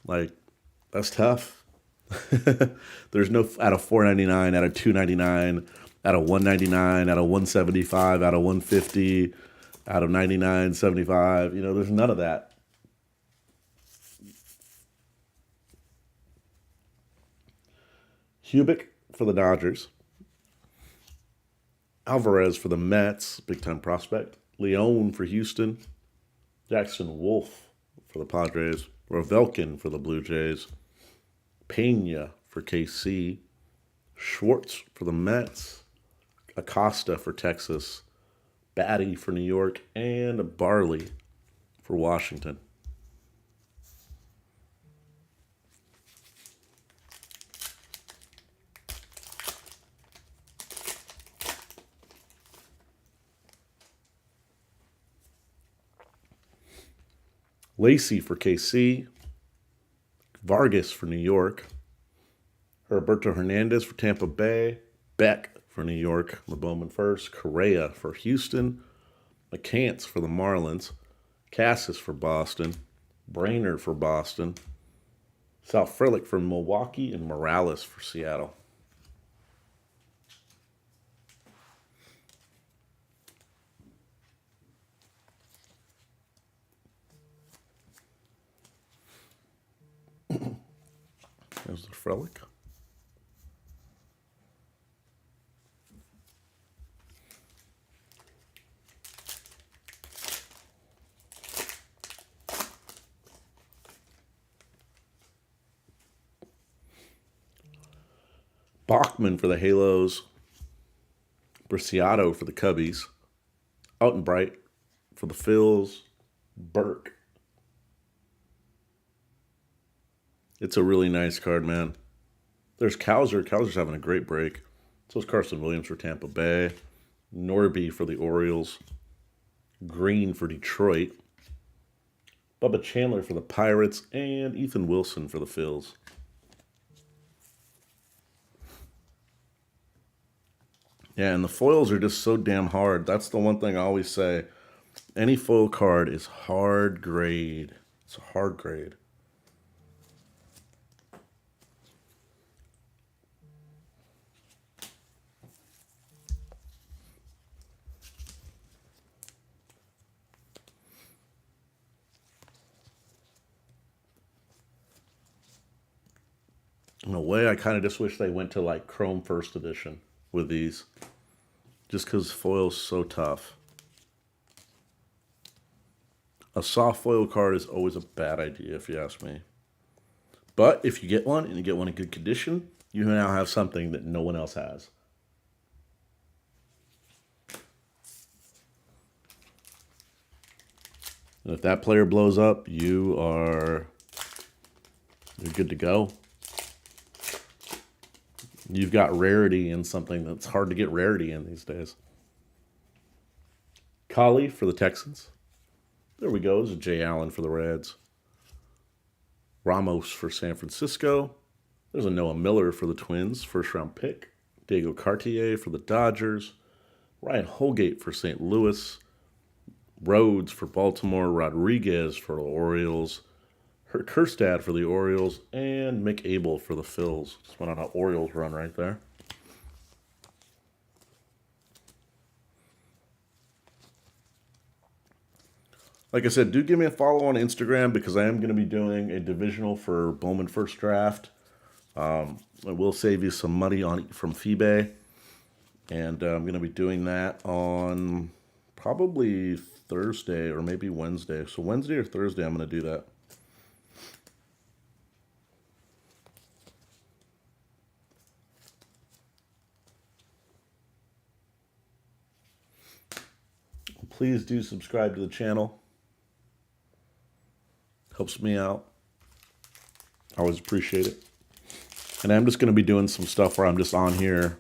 Like, that's tough. There's no out of $4.99, out of $2.99, out of $1.99, out of $1.75, out of $1.50, out of $99.75. You know, there's none of that. Hubick for the Dodgers. Alvarez for the Mets, big-time prospect. Leone for Houston. Jackson Wolf for the Padres. Ravelkin for the Blue Jays. Pena for KC. Schwartz for the Mets. Acosta for Texas. Batty for New York. And Barley for Washington. Lacey for KC, Vargas for New York, Roberto Hernandez for Tampa Bay, Beck for New York, the Bowman first, Correa for Houston, McCants for the Marlins, Cassis for Boston, Brainerd for Boston, Sal Frelick for Milwaukee and Morales for Seattle. There's the Frelick. Bachman for the Halos. Briciato for the Cubbies. Outenbright for the Phils. Burke. It's a really nice card, man. There's Cowser. Cowser's having a great break. So is Carson Williams for Tampa Bay. Norby for the Orioles. Green for Detroit. Bubba Chandler for the Pirates. And Ethan Wilson for the Phils. Yeah, and the foils are just so damn hard. That's the one thing I always say. Any foil card is hard grade. It's a hard grade. In a way, I kind of just wish they went to like Chrome First Edition with these. Just because foil's so tough. A soft foil card is always a bad idea, if you ask me. But if you get one, and you get one in good condition, you now have something that no one else has. And if that player blows up, you're good to go. You've got rarity in something that's hard to get rarity in these days. Collie for the Texans. There we go. There's a Jay Allen for the Reds. Ramos for San Francisco. There's a Noah Miller for the Twins, first round pick. Diego Cartier for the Dodgers. Ryan Holgate for St. Louis. Rhodes for Baltimore. Rodriguez for the Orioles. Kerstad for the Orioles, and Mick Abel for the Phils. Just went on an Orioles run right there. Like I said, do give me a follow on Instagram because I am going to be doing a divisional for Bowman First Draft. I will save you some money from FeeBay, and I'm going to be doing that on probably Thursday or maybe Wednesday. So Wednesday or Thursday, I'm going to do that. Please do subscribe to the channel. Helps me out. I always appreciate it. And I'm just going to be doing some stuff where I'm just on here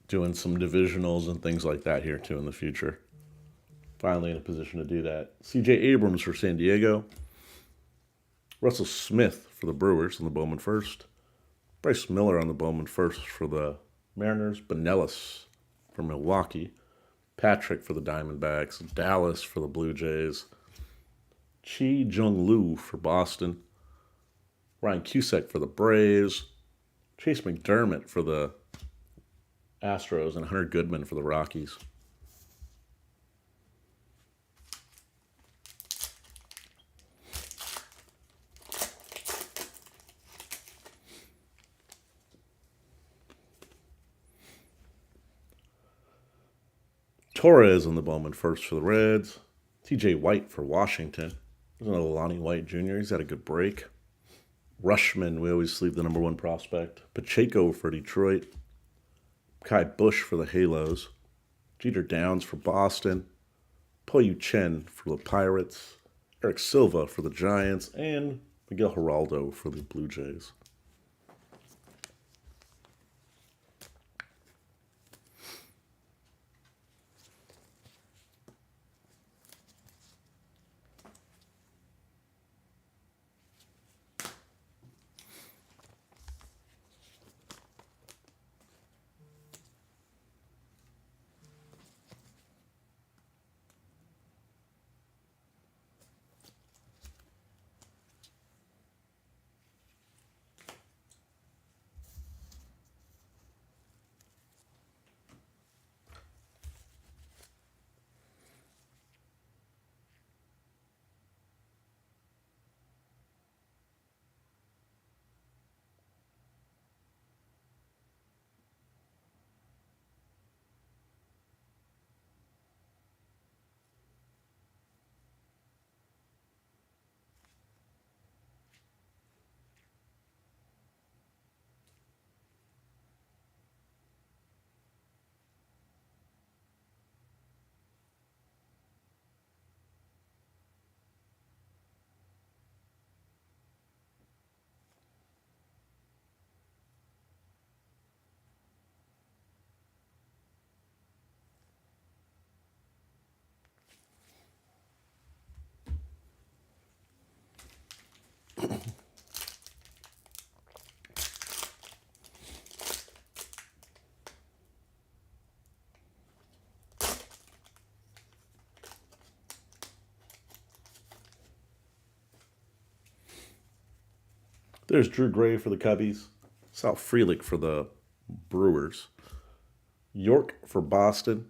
doing some divisionals and things like that here too in the future. Finally in a position to do that. C.J. Abrams for San Diego. Russell Smith for the Brewers on the Bowman First. Bryce Miller on the Bowman First for the Mariners. Benelis for Milwaukee. Patrick for the Diamondbacks, Dallas for the Blue Jays, Chi Jung Lu for Boston, Ryan Cusack for the Braves, Chase McDermott for the Astros, and Hunter Goodman for the Rockies. Torres on the Bowman First for the Reds. T.J. White for Washington. There's another Lonnie White Jr. He's had a good break. Rushman, we always leave the number one prospect. Pacheco for Detroit. Kai Bush for the Halos. Jeter Downs for Boston. Poyu Chen for the Pirates. Eric Silva for the Giants. And Miguel Geraldo for the Blue Jays. There's Drew Gray for the Cubbies. Sal Frelick for the Brewers. York for Boston.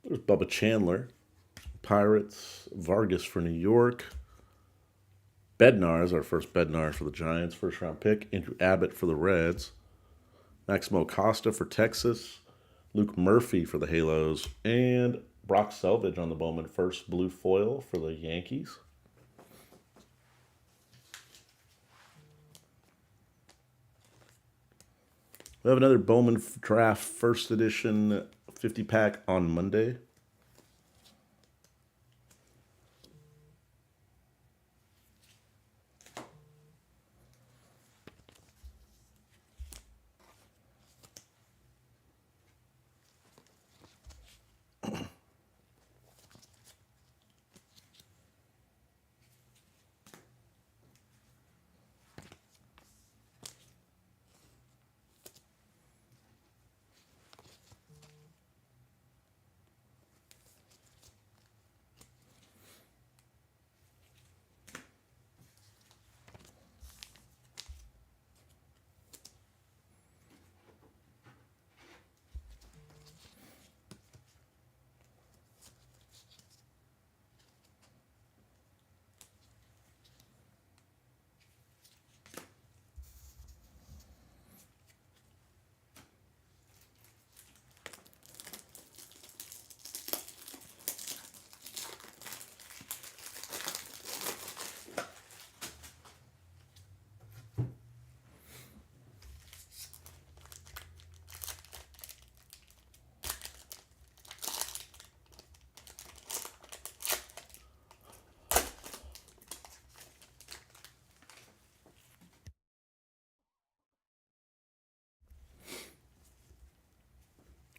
There's Bubba Chandler. Pirates. Vargas for New York. Bednar is our first Bednar for the Giants. First round pick. Andrew Abbott for the Reds. Maximo Costa for Texas. Luke Murphy for the Halos. And Brock Selvage on the Bowman first blue foil for the Yankees. We have another Bowman Draft first edition 50-pack on Monday.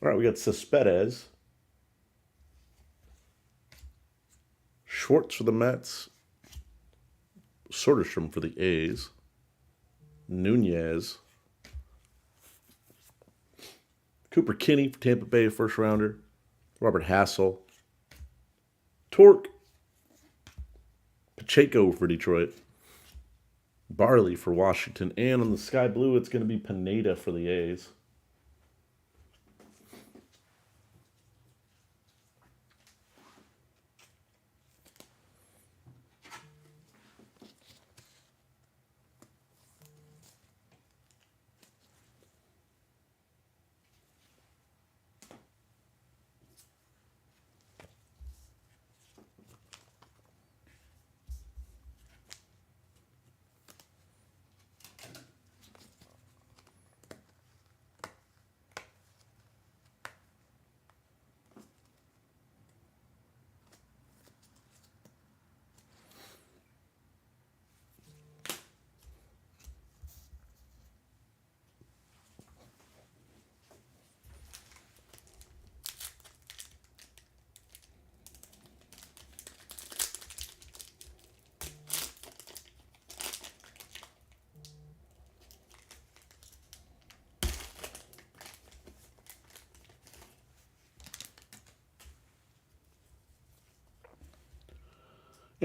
All right, we got Cespedes. Schwartz for the Mets. Soderstrom for the A's. Nunez. Cooper Kinney for Tampa Bay, first rounder. Robert Hassel. Torque. Pacheco for Detroit. Barley for Washington. And on the sky blue, it's going to be Pineda for the A's.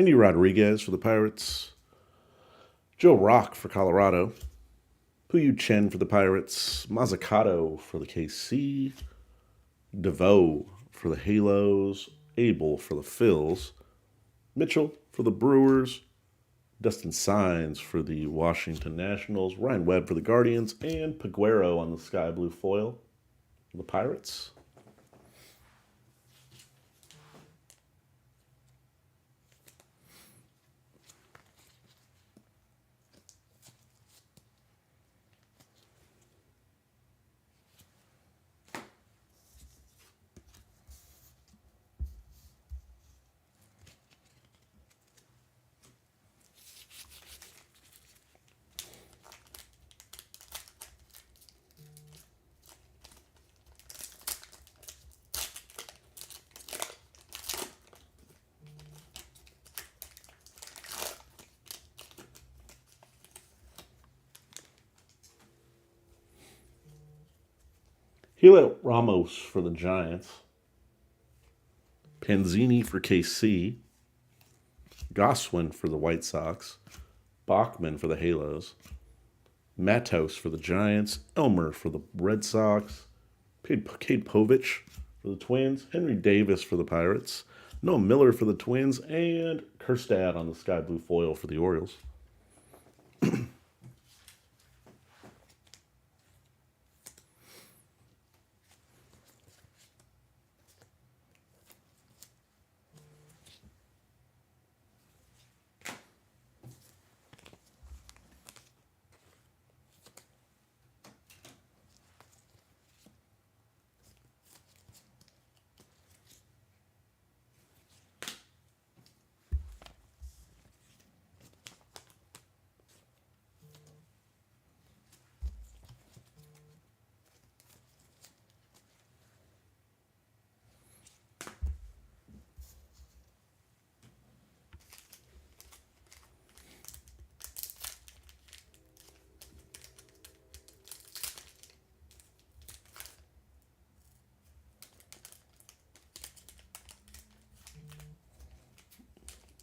Andy Rodriguez for the Pirates. Joe Rock for Colorado. Puyu Chen for the Pirates. Mazzucato for the KC. DeVoe for the Halos. Abel for the Phils. Mitchell for the Brewers. Dustin Signs for the Washington Nationals. Ryan Webb for the Guardians. And Peguero on the sky blue foil for the Pirates. Heliot Ramos for the Giants. Panzini for KC. Goswin for the White Sox. Bachman for the Halos. Matos for the Giants, Elmer for the Red Sox, Cade Povich for the Twins, Henry Davis for the Pirates, Noah Miller for the Twins, and Kerstad on the sky blue foil for the Orioles.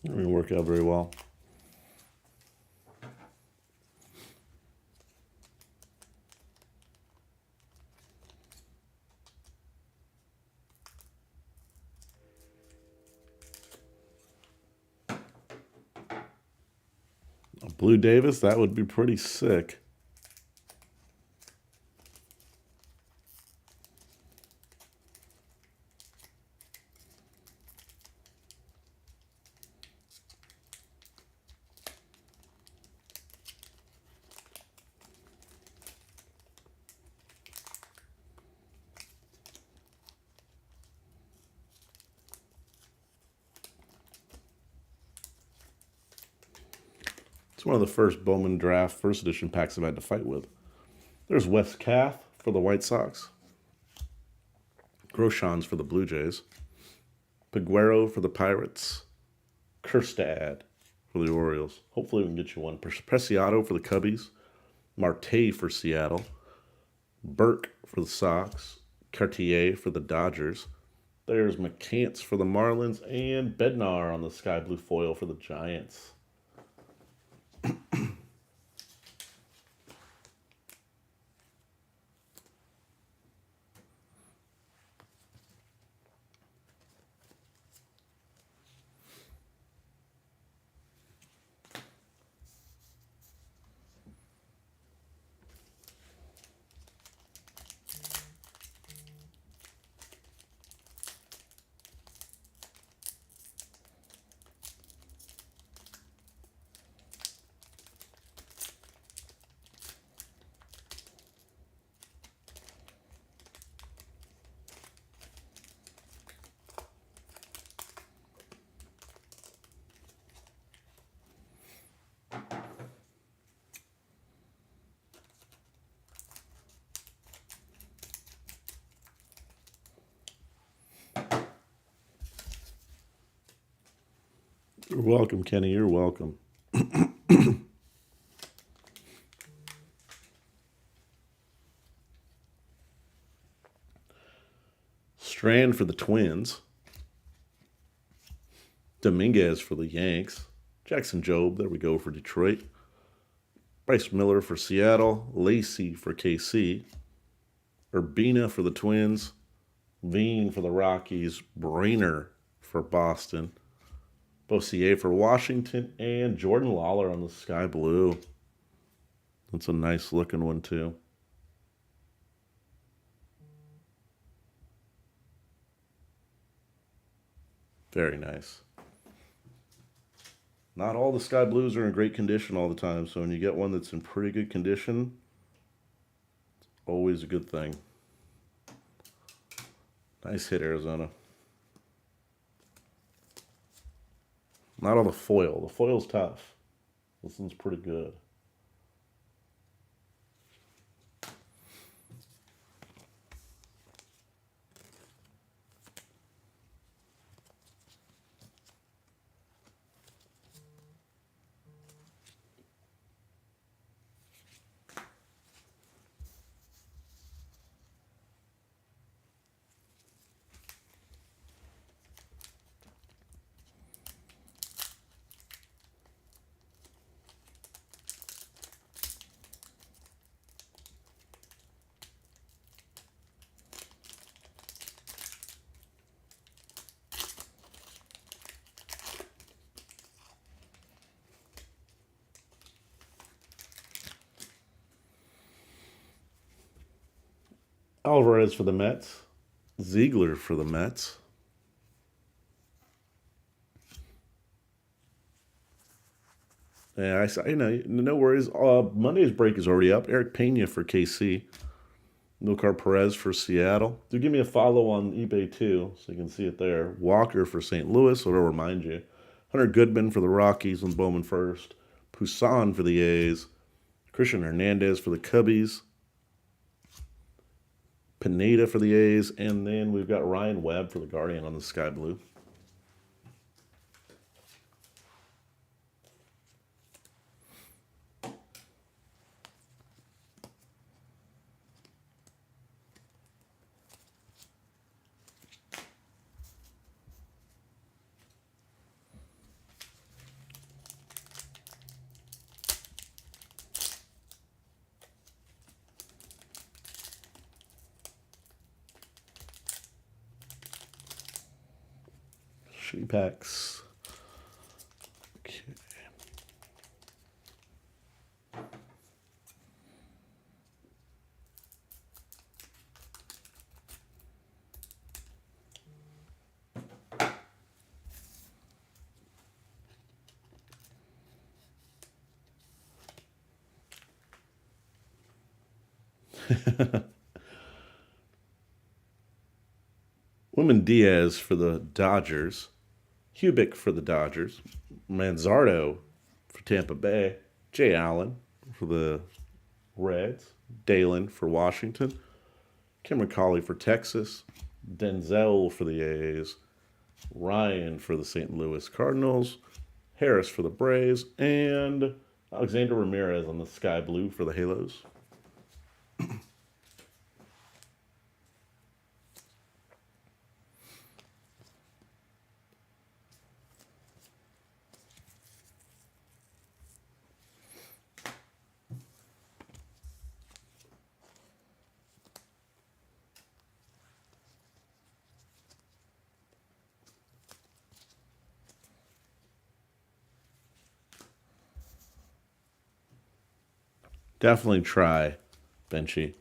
It didn't work out very well. A Blue Davis, that would be pretty sick. It's one of the first Bowman Draft first edition packs I've had to fight with. There's Wes Kath for the White Sox, Groshans for the Blue Jays, Peguero for the Pirates, Kerstad for the Orioles. Hopefully we can get you one. Preciado for the Cubbies, Marte for Seattle, Burke for the Sox, Cartier for the Dodgers. There's McCants for the Marlins, and Bednar on the sky blue foil for the Giants. You're welcome, Kenny. You're welcome. Strand for the Twins. Dominguez for the Yanks. Jackson Jobe, there we go, for Detroit. Bryce Miller for Seattle. Lacey for KC. Urbina for the Twins. Veen for the Rockies. Brainer for Boston. Bossier for Washington. And Jordan Lawler on the sky blue. That's a nice looking one, too. Very nice. Not all the sky blues are in great condition all the time, so when you get one that's in pretty good condition, it's always a good thing. Nice hit, Arizona. Not on the foil. The foil's tough. This one's pretty good. Alvarez for the Mets. Ziegler for the Mets. Yeah, no worries. Monday's break is already up. Eric Pena for KC. Milcar Perez for Seattle. Do give me a follow on eBay too, so you can see it there. Walker for St. Louis, so it'll remind you. Hunter Goodman for the Rockies on Bowman first. Poussin for the A's. Christian Hernandez for the Cubbies. Pineda for the A's. And then we've got Ryan Webb for the Guardian on the Sky Blue. Shitty packs. Okay. Wyman Diaz for the Dodgers. Hubick for the Dodgers. Manzardo for Tampa Bay. Jay Allen for the Reds. Dalen for Washington. Cameron Colley for Texas. Denzel for the A's. Ryan for the St. Louis Cardinals. Harris for the Braves. And Alexander Ramirez on the Sky Blue for the Halos. Definitely try Benchy.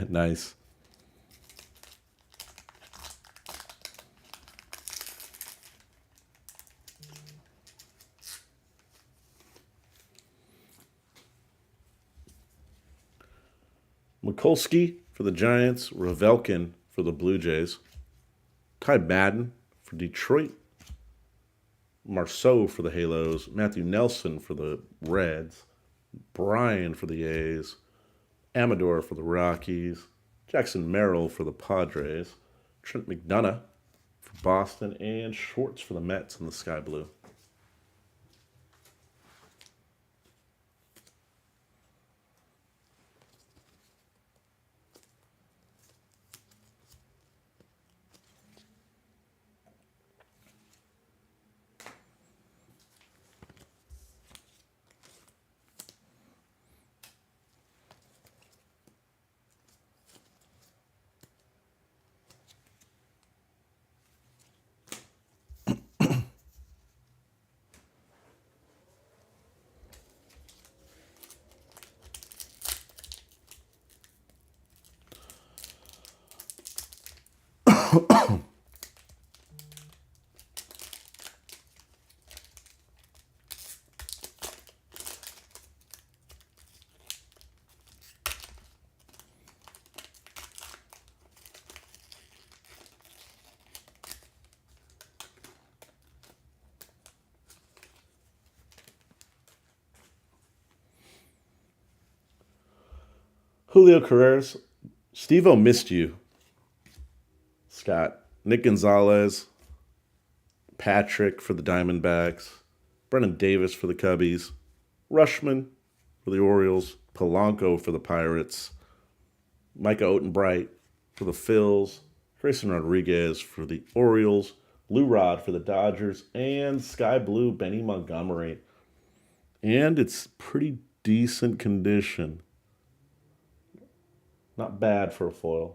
Nice. Mikulski for the Giants. Ravelkin for the Blue Jays. Ty Madden for Detroit. Marceau for the Halos. Matthew Nelson for the Reds. Bryan for the A's. Amador for the Rockies. Jackson Merrill for the Padres. Trent McDonough for Boston. And Schwartz for the Mets in the Sky Blue. Julio Carreras. Steve-O missed you. Scott. Nick Gonzalez. Patrick for the Diamondbacks, Brennan Davis for the Cubbies, Rushman for the Orioles, Polanco for the Pirates, Micah Otenbright for the Phils, Grayson Rodriguez for the Orioles, Blue Rod for the Dodgers, and Sky Blue Benny Montgomery. And it's pretty decent condition. Not bad for a foil.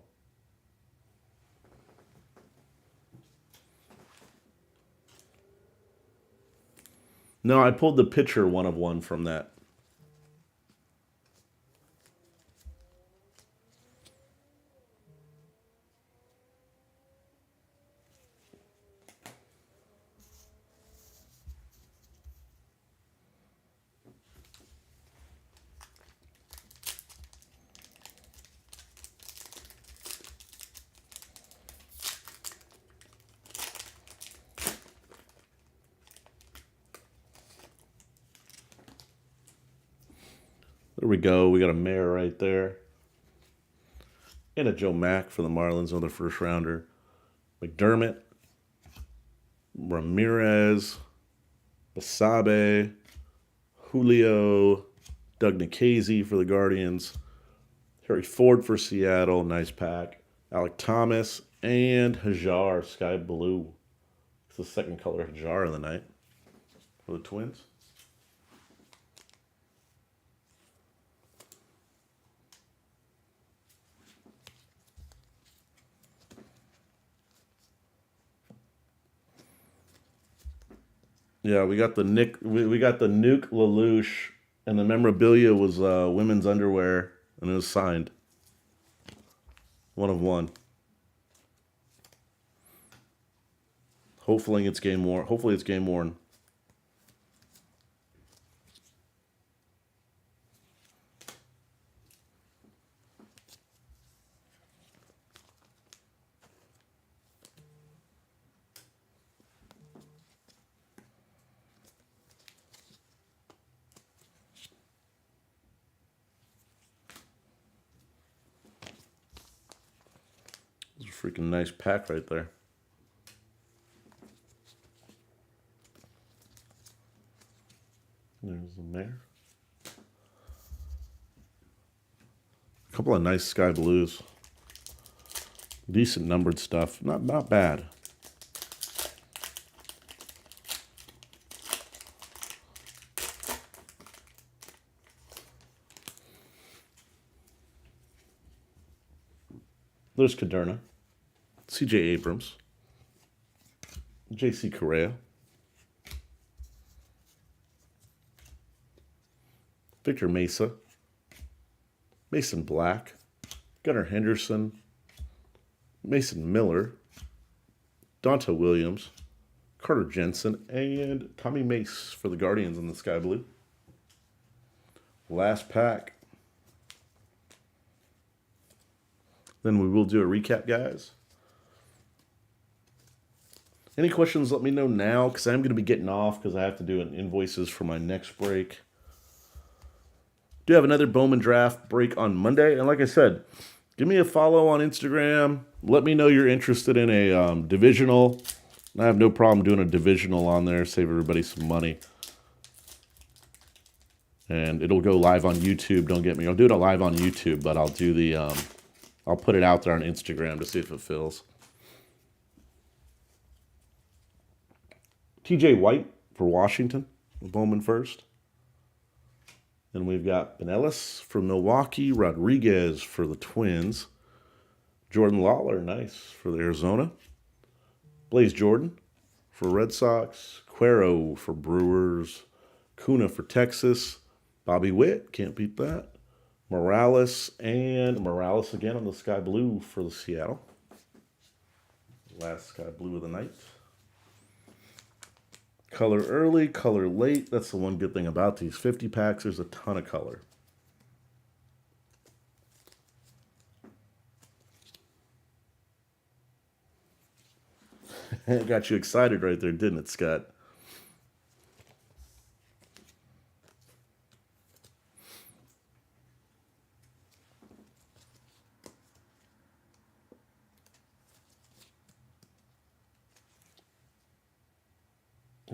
No, I pulled the pitcher 1/1 from that. There we go. We got a Mayor right there. And a Joe Mack for the Marlins, another first rounder. McDermott, Ramirez, Basabe, Julio, Doug Nikhazy for the Guardians, Harry Ford for Seattle, nice pack. Alec Thomas, and Hajar, Sky Blue. It's the second color Hajar of the night for the Twins. Yeah, we got the we got the Nuke Lelouch, and the memorabilia was women's underwear, and it was signed. 1/1. Hopefully it's game worn. Hopefully it's game worn. It's a freaking nice pack right there. There's the Mayor. A couple of nice Sky Blues. Decent numbered stuff. Not bad. There's Caderna, C.J. Abrams, J.C. Correa, Victor Mesa, Mason Black, Gunnar Henderson, Mason Miller, Donta Williams, Carter Jensen, and Tommy Mace for the Guardians in the Sky Blue. Last pack. Then we will do a recap, guys. Any questions, let me know now, because I'm going to be getting off because I have to do an invoices for my next break. Do have another Bowman Draft break on Monday. And like I said, give me a follow on Instagram. Let me know you're interested in a divisional. I have no problem doing a divisional on there. Save everybody some money. And it'll go live on YouTube. Don't get me. I'll do it live on YouTube, but I'll do the... I'll put it out there on Instagram to see if it fills. TJ White for Washington, Bowman first. Then we've got Pinellas for Milwaukee, Rodriguez for the Twins, Jordan Lawler, nice, for the Arizona, Blaze Jordan for Red Sox, Cuero for Brewers, Kuna for Texas, Bobby Witt, can't beat that. Morales, and Morales again on the Sky Blue for the Seattle. Last Sky Blue of the night. Color early, color late. That's the one good thing about these 50 packs. There's a ton of color. It got you excited right there, didn't it, Scott?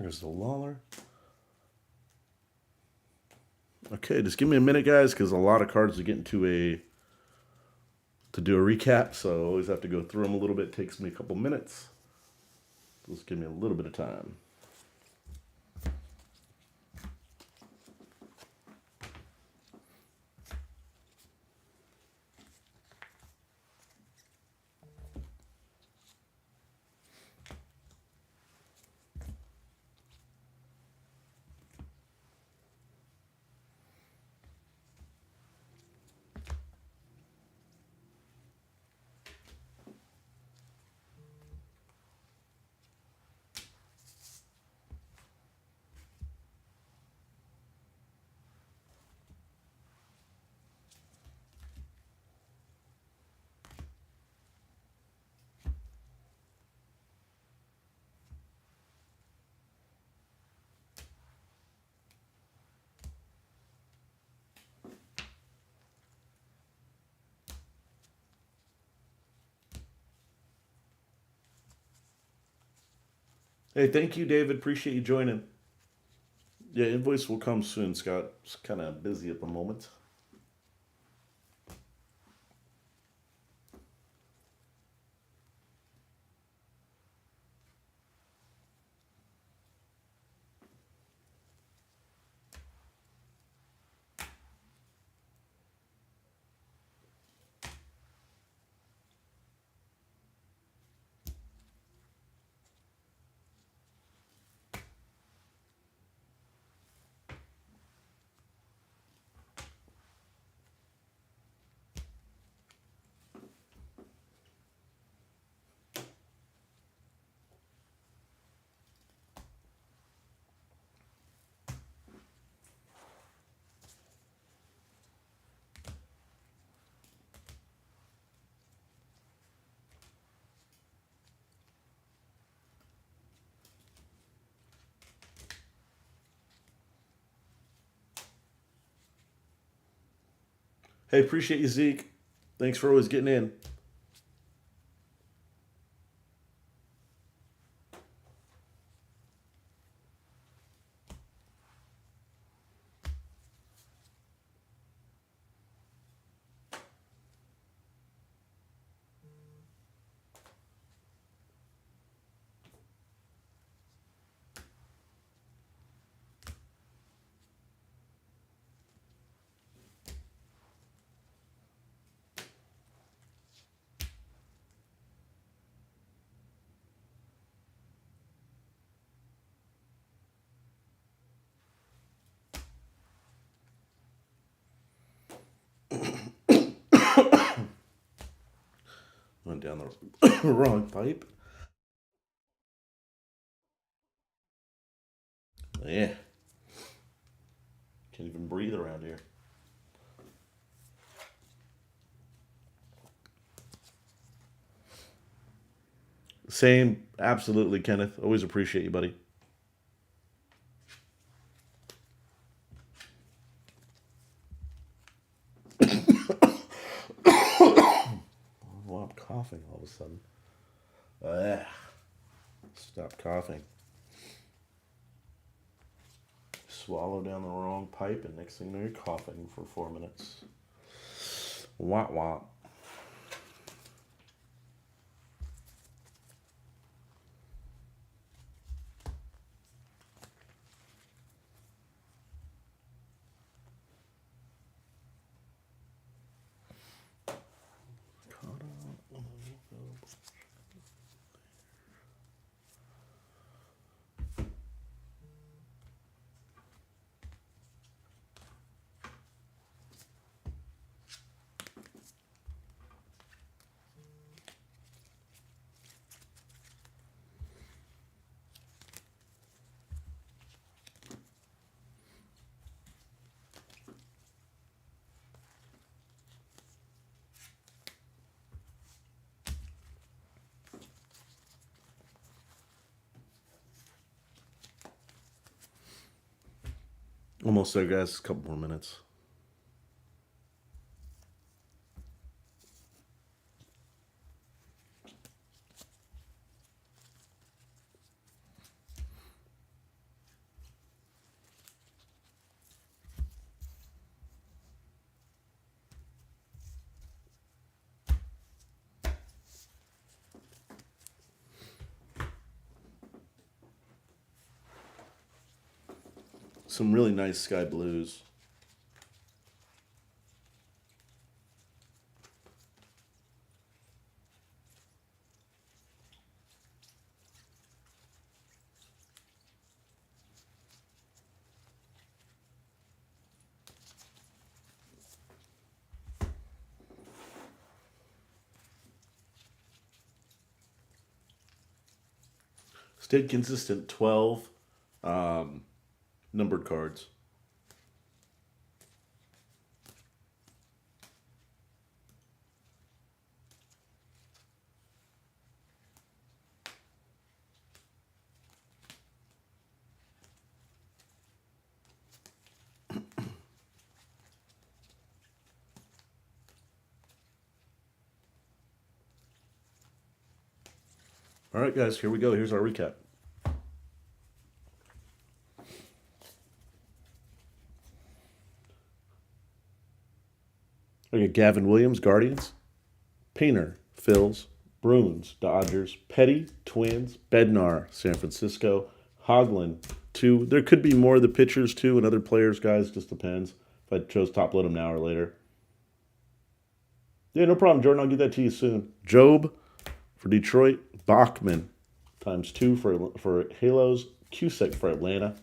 There's the Lawler. Okay, just give me a minute, guys, because a lot of cards are getting to do a recap, so I always have to go through them a little bit. It takes me a couple minutes. Just give me a little bit of time. Hey, thank you, David. Appreciate you joining. Yeah, invoice will come soon, Scott. It's kind of busy at the moment. Hey, appreciate you, Zeke. Thanks for always getting in. Went down the wrong pipe. Yeah. Can't even breathe around here. Same. Absolutely, Kenneth. Always appreciate you, buddy. Well, I'm coughing all of a sudden. Ugh. Stop coughing. Swallow down the wrong pipe, and next thing you know, you're coughing for 4 minutes. Wah wah. Almost there, guys. A couple more minutes. Some really nice sky blues. Stayed consistent 12 numbered cards. All right, guys, here we go. Here's our recap. We got Gavin Williams, Guardians. Painter, Phils. Bruins, Dodgers. Petty, Twins. Bednar, San Francisco. Hoglund, 2. There could be more of the pitchers, too, and other players, guys. Just depends if I chose top load them now or later. Yeah, no problem, Jordan. I'll get that to you soon. Job for Detroit. Bachman ×2 for Halos. Cusick for Atlanta.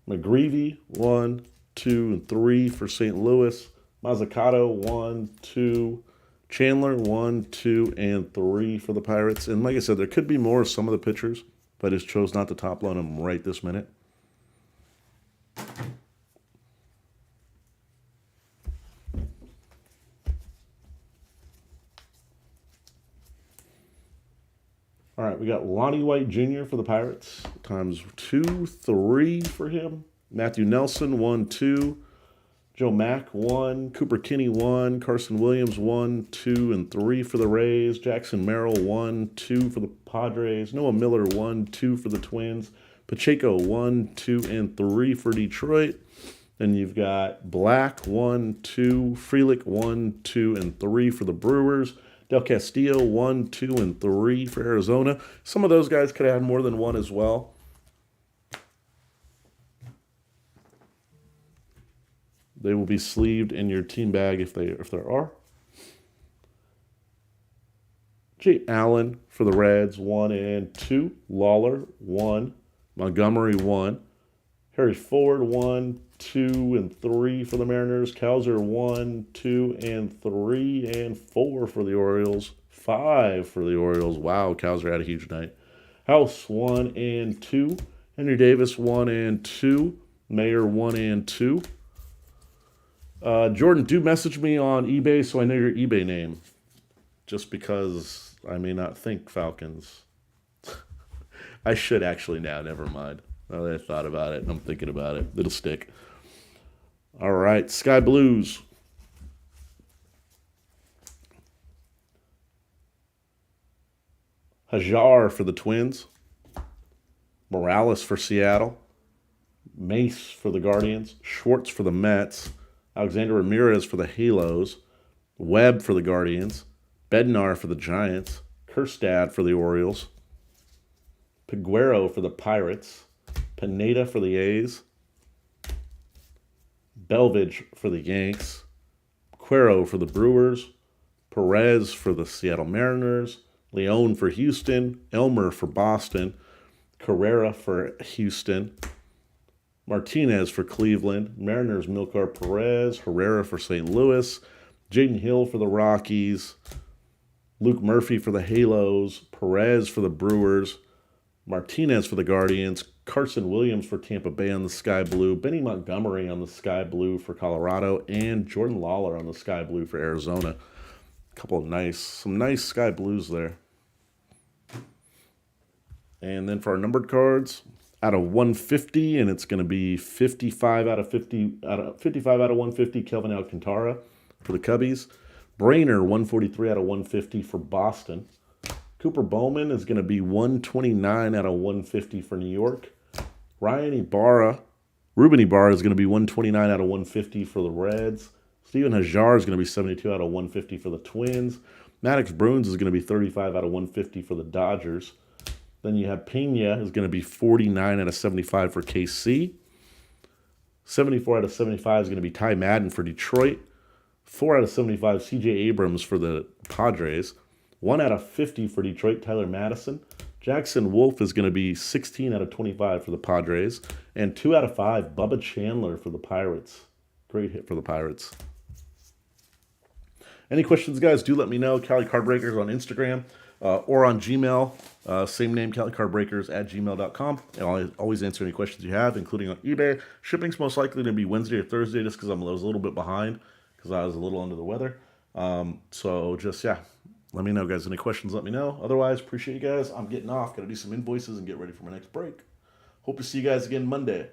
McGreevy 1, 2, and 3 for St. Louis. Mazzucato 1, 2. Chandler 1, 2, and 3 for the Pirates. And like I said, there could be more of some of the pitchers, but I just chose not to top load them right this minute. All right, we got Lonnie White Jr. for the Pirates, ×2, 3 for him. Matthew Nelson, 1, 2. Joe Mack, 1. Cooper Kinney, 1. Carson Williams, 1, 2, and 3 for the Rays. Jackson Merrill, 1, 2 for the Padres. Noah Miller, 1, 2 for the Twins. Pacheco, 1, 2, and 3 for Detroit. Then you've got Black, 1, 2. Frelick, 1, 2, and 3 for the Brewers. Del Castillo, 1, 2, and 3 for Arizona. Some of those guys could have had more than one as well. They will be sleeved in your team bag if there are. Jay Allen for the Reds, 1 and 2. Lawler, 1. Montgomery, 1. Harry Ford, 1, 2, and 3 for the Mariners. Kowser, 1, 2, and 3, and 4 for the Orioles. 5 for the Orioles. Wow, Kowser had a huge night. House, 1 and 2. Henry Davis, 1 and 2. Mayer, 1 and 2. Jordan, do message me on eBay so I know your eBay name. Just because I may not think Falcons. I should actually now, never mind. Now that I thought about it and I'm thinking about it. It'll stick. All right, Sky Blues. Hajar for the Twins. Morales for Seattle. Mace for the Guardians. Schwartz for the Mets. Alexander Ramirez for the Halos. Webb for the Guardians. Bednar for the Giants. Kerstad for the Orioles. Peguero for the Pirates. Pineda for the A's. Belvage for the Yanks. Cuero for the Brewers. Perez for the Seattle Mariners. Leone for Houston. Elmer for Boston. Carrera for Houston. Martinez for Cleveland. Mariners Milcar Perez. Herrera for St. Louis. Jaden Hill for the Rockies. Luke Murphy for the Halos. Perez for the Brewers. Martinez for the Guardians. Carson Williams for Tampa Bay on the Sky Blue. Benny Montgomery on the Sky Blue for Colorado. And Jordan Lawler on the Sky Blue for Arizona. A couple of some nice Sky Blues there. And then for our numbered cards, out of 150, and it's going to be 55 out of 150, Kelvin Alcantara for the Cubbies. Brainer, 143 out of 150 for Boston. Cooper Bowman is going to be 129 out of 150 for New York. Ruben Ibarra is going to be 129 out of 150 for the Reds. Steven Hajar is going to be 72 out of 150 for the Twins. Maddox Bruins is going to be 35 out of 150 for the Dodgers. Then you have Pena is going to be 49 out of 75 for KC. 74 out of 75 is going to be Ty Madden for Detroit. 4 out of 75, CJ Abrams for the Padres. 1 out of 50 for Detroit, Tyler Madison. Jackson Wolf is going to be 16 out of 25 for the Padres. And 2 out of 5, Bubba Chandler for the Pirates. Great hit for the Pirates. Any questions, guys, do let me know. Cali Card Breakers on Instagram or on Gmail. Same name, CaliCardBreakers@gmail.com. And I'll always answer any questions you have, including on eBay. Shipping's most likely going to be Wednesday or Thursday just because I was a little bit behind because I was a little under the weather. So just, yeah, let me know, guys. Any questions, let me know. Otherwise, appreciate you guys. I'm getting off. Got to do some invoices and get ready for my next break. Hope to see you guys again Monday.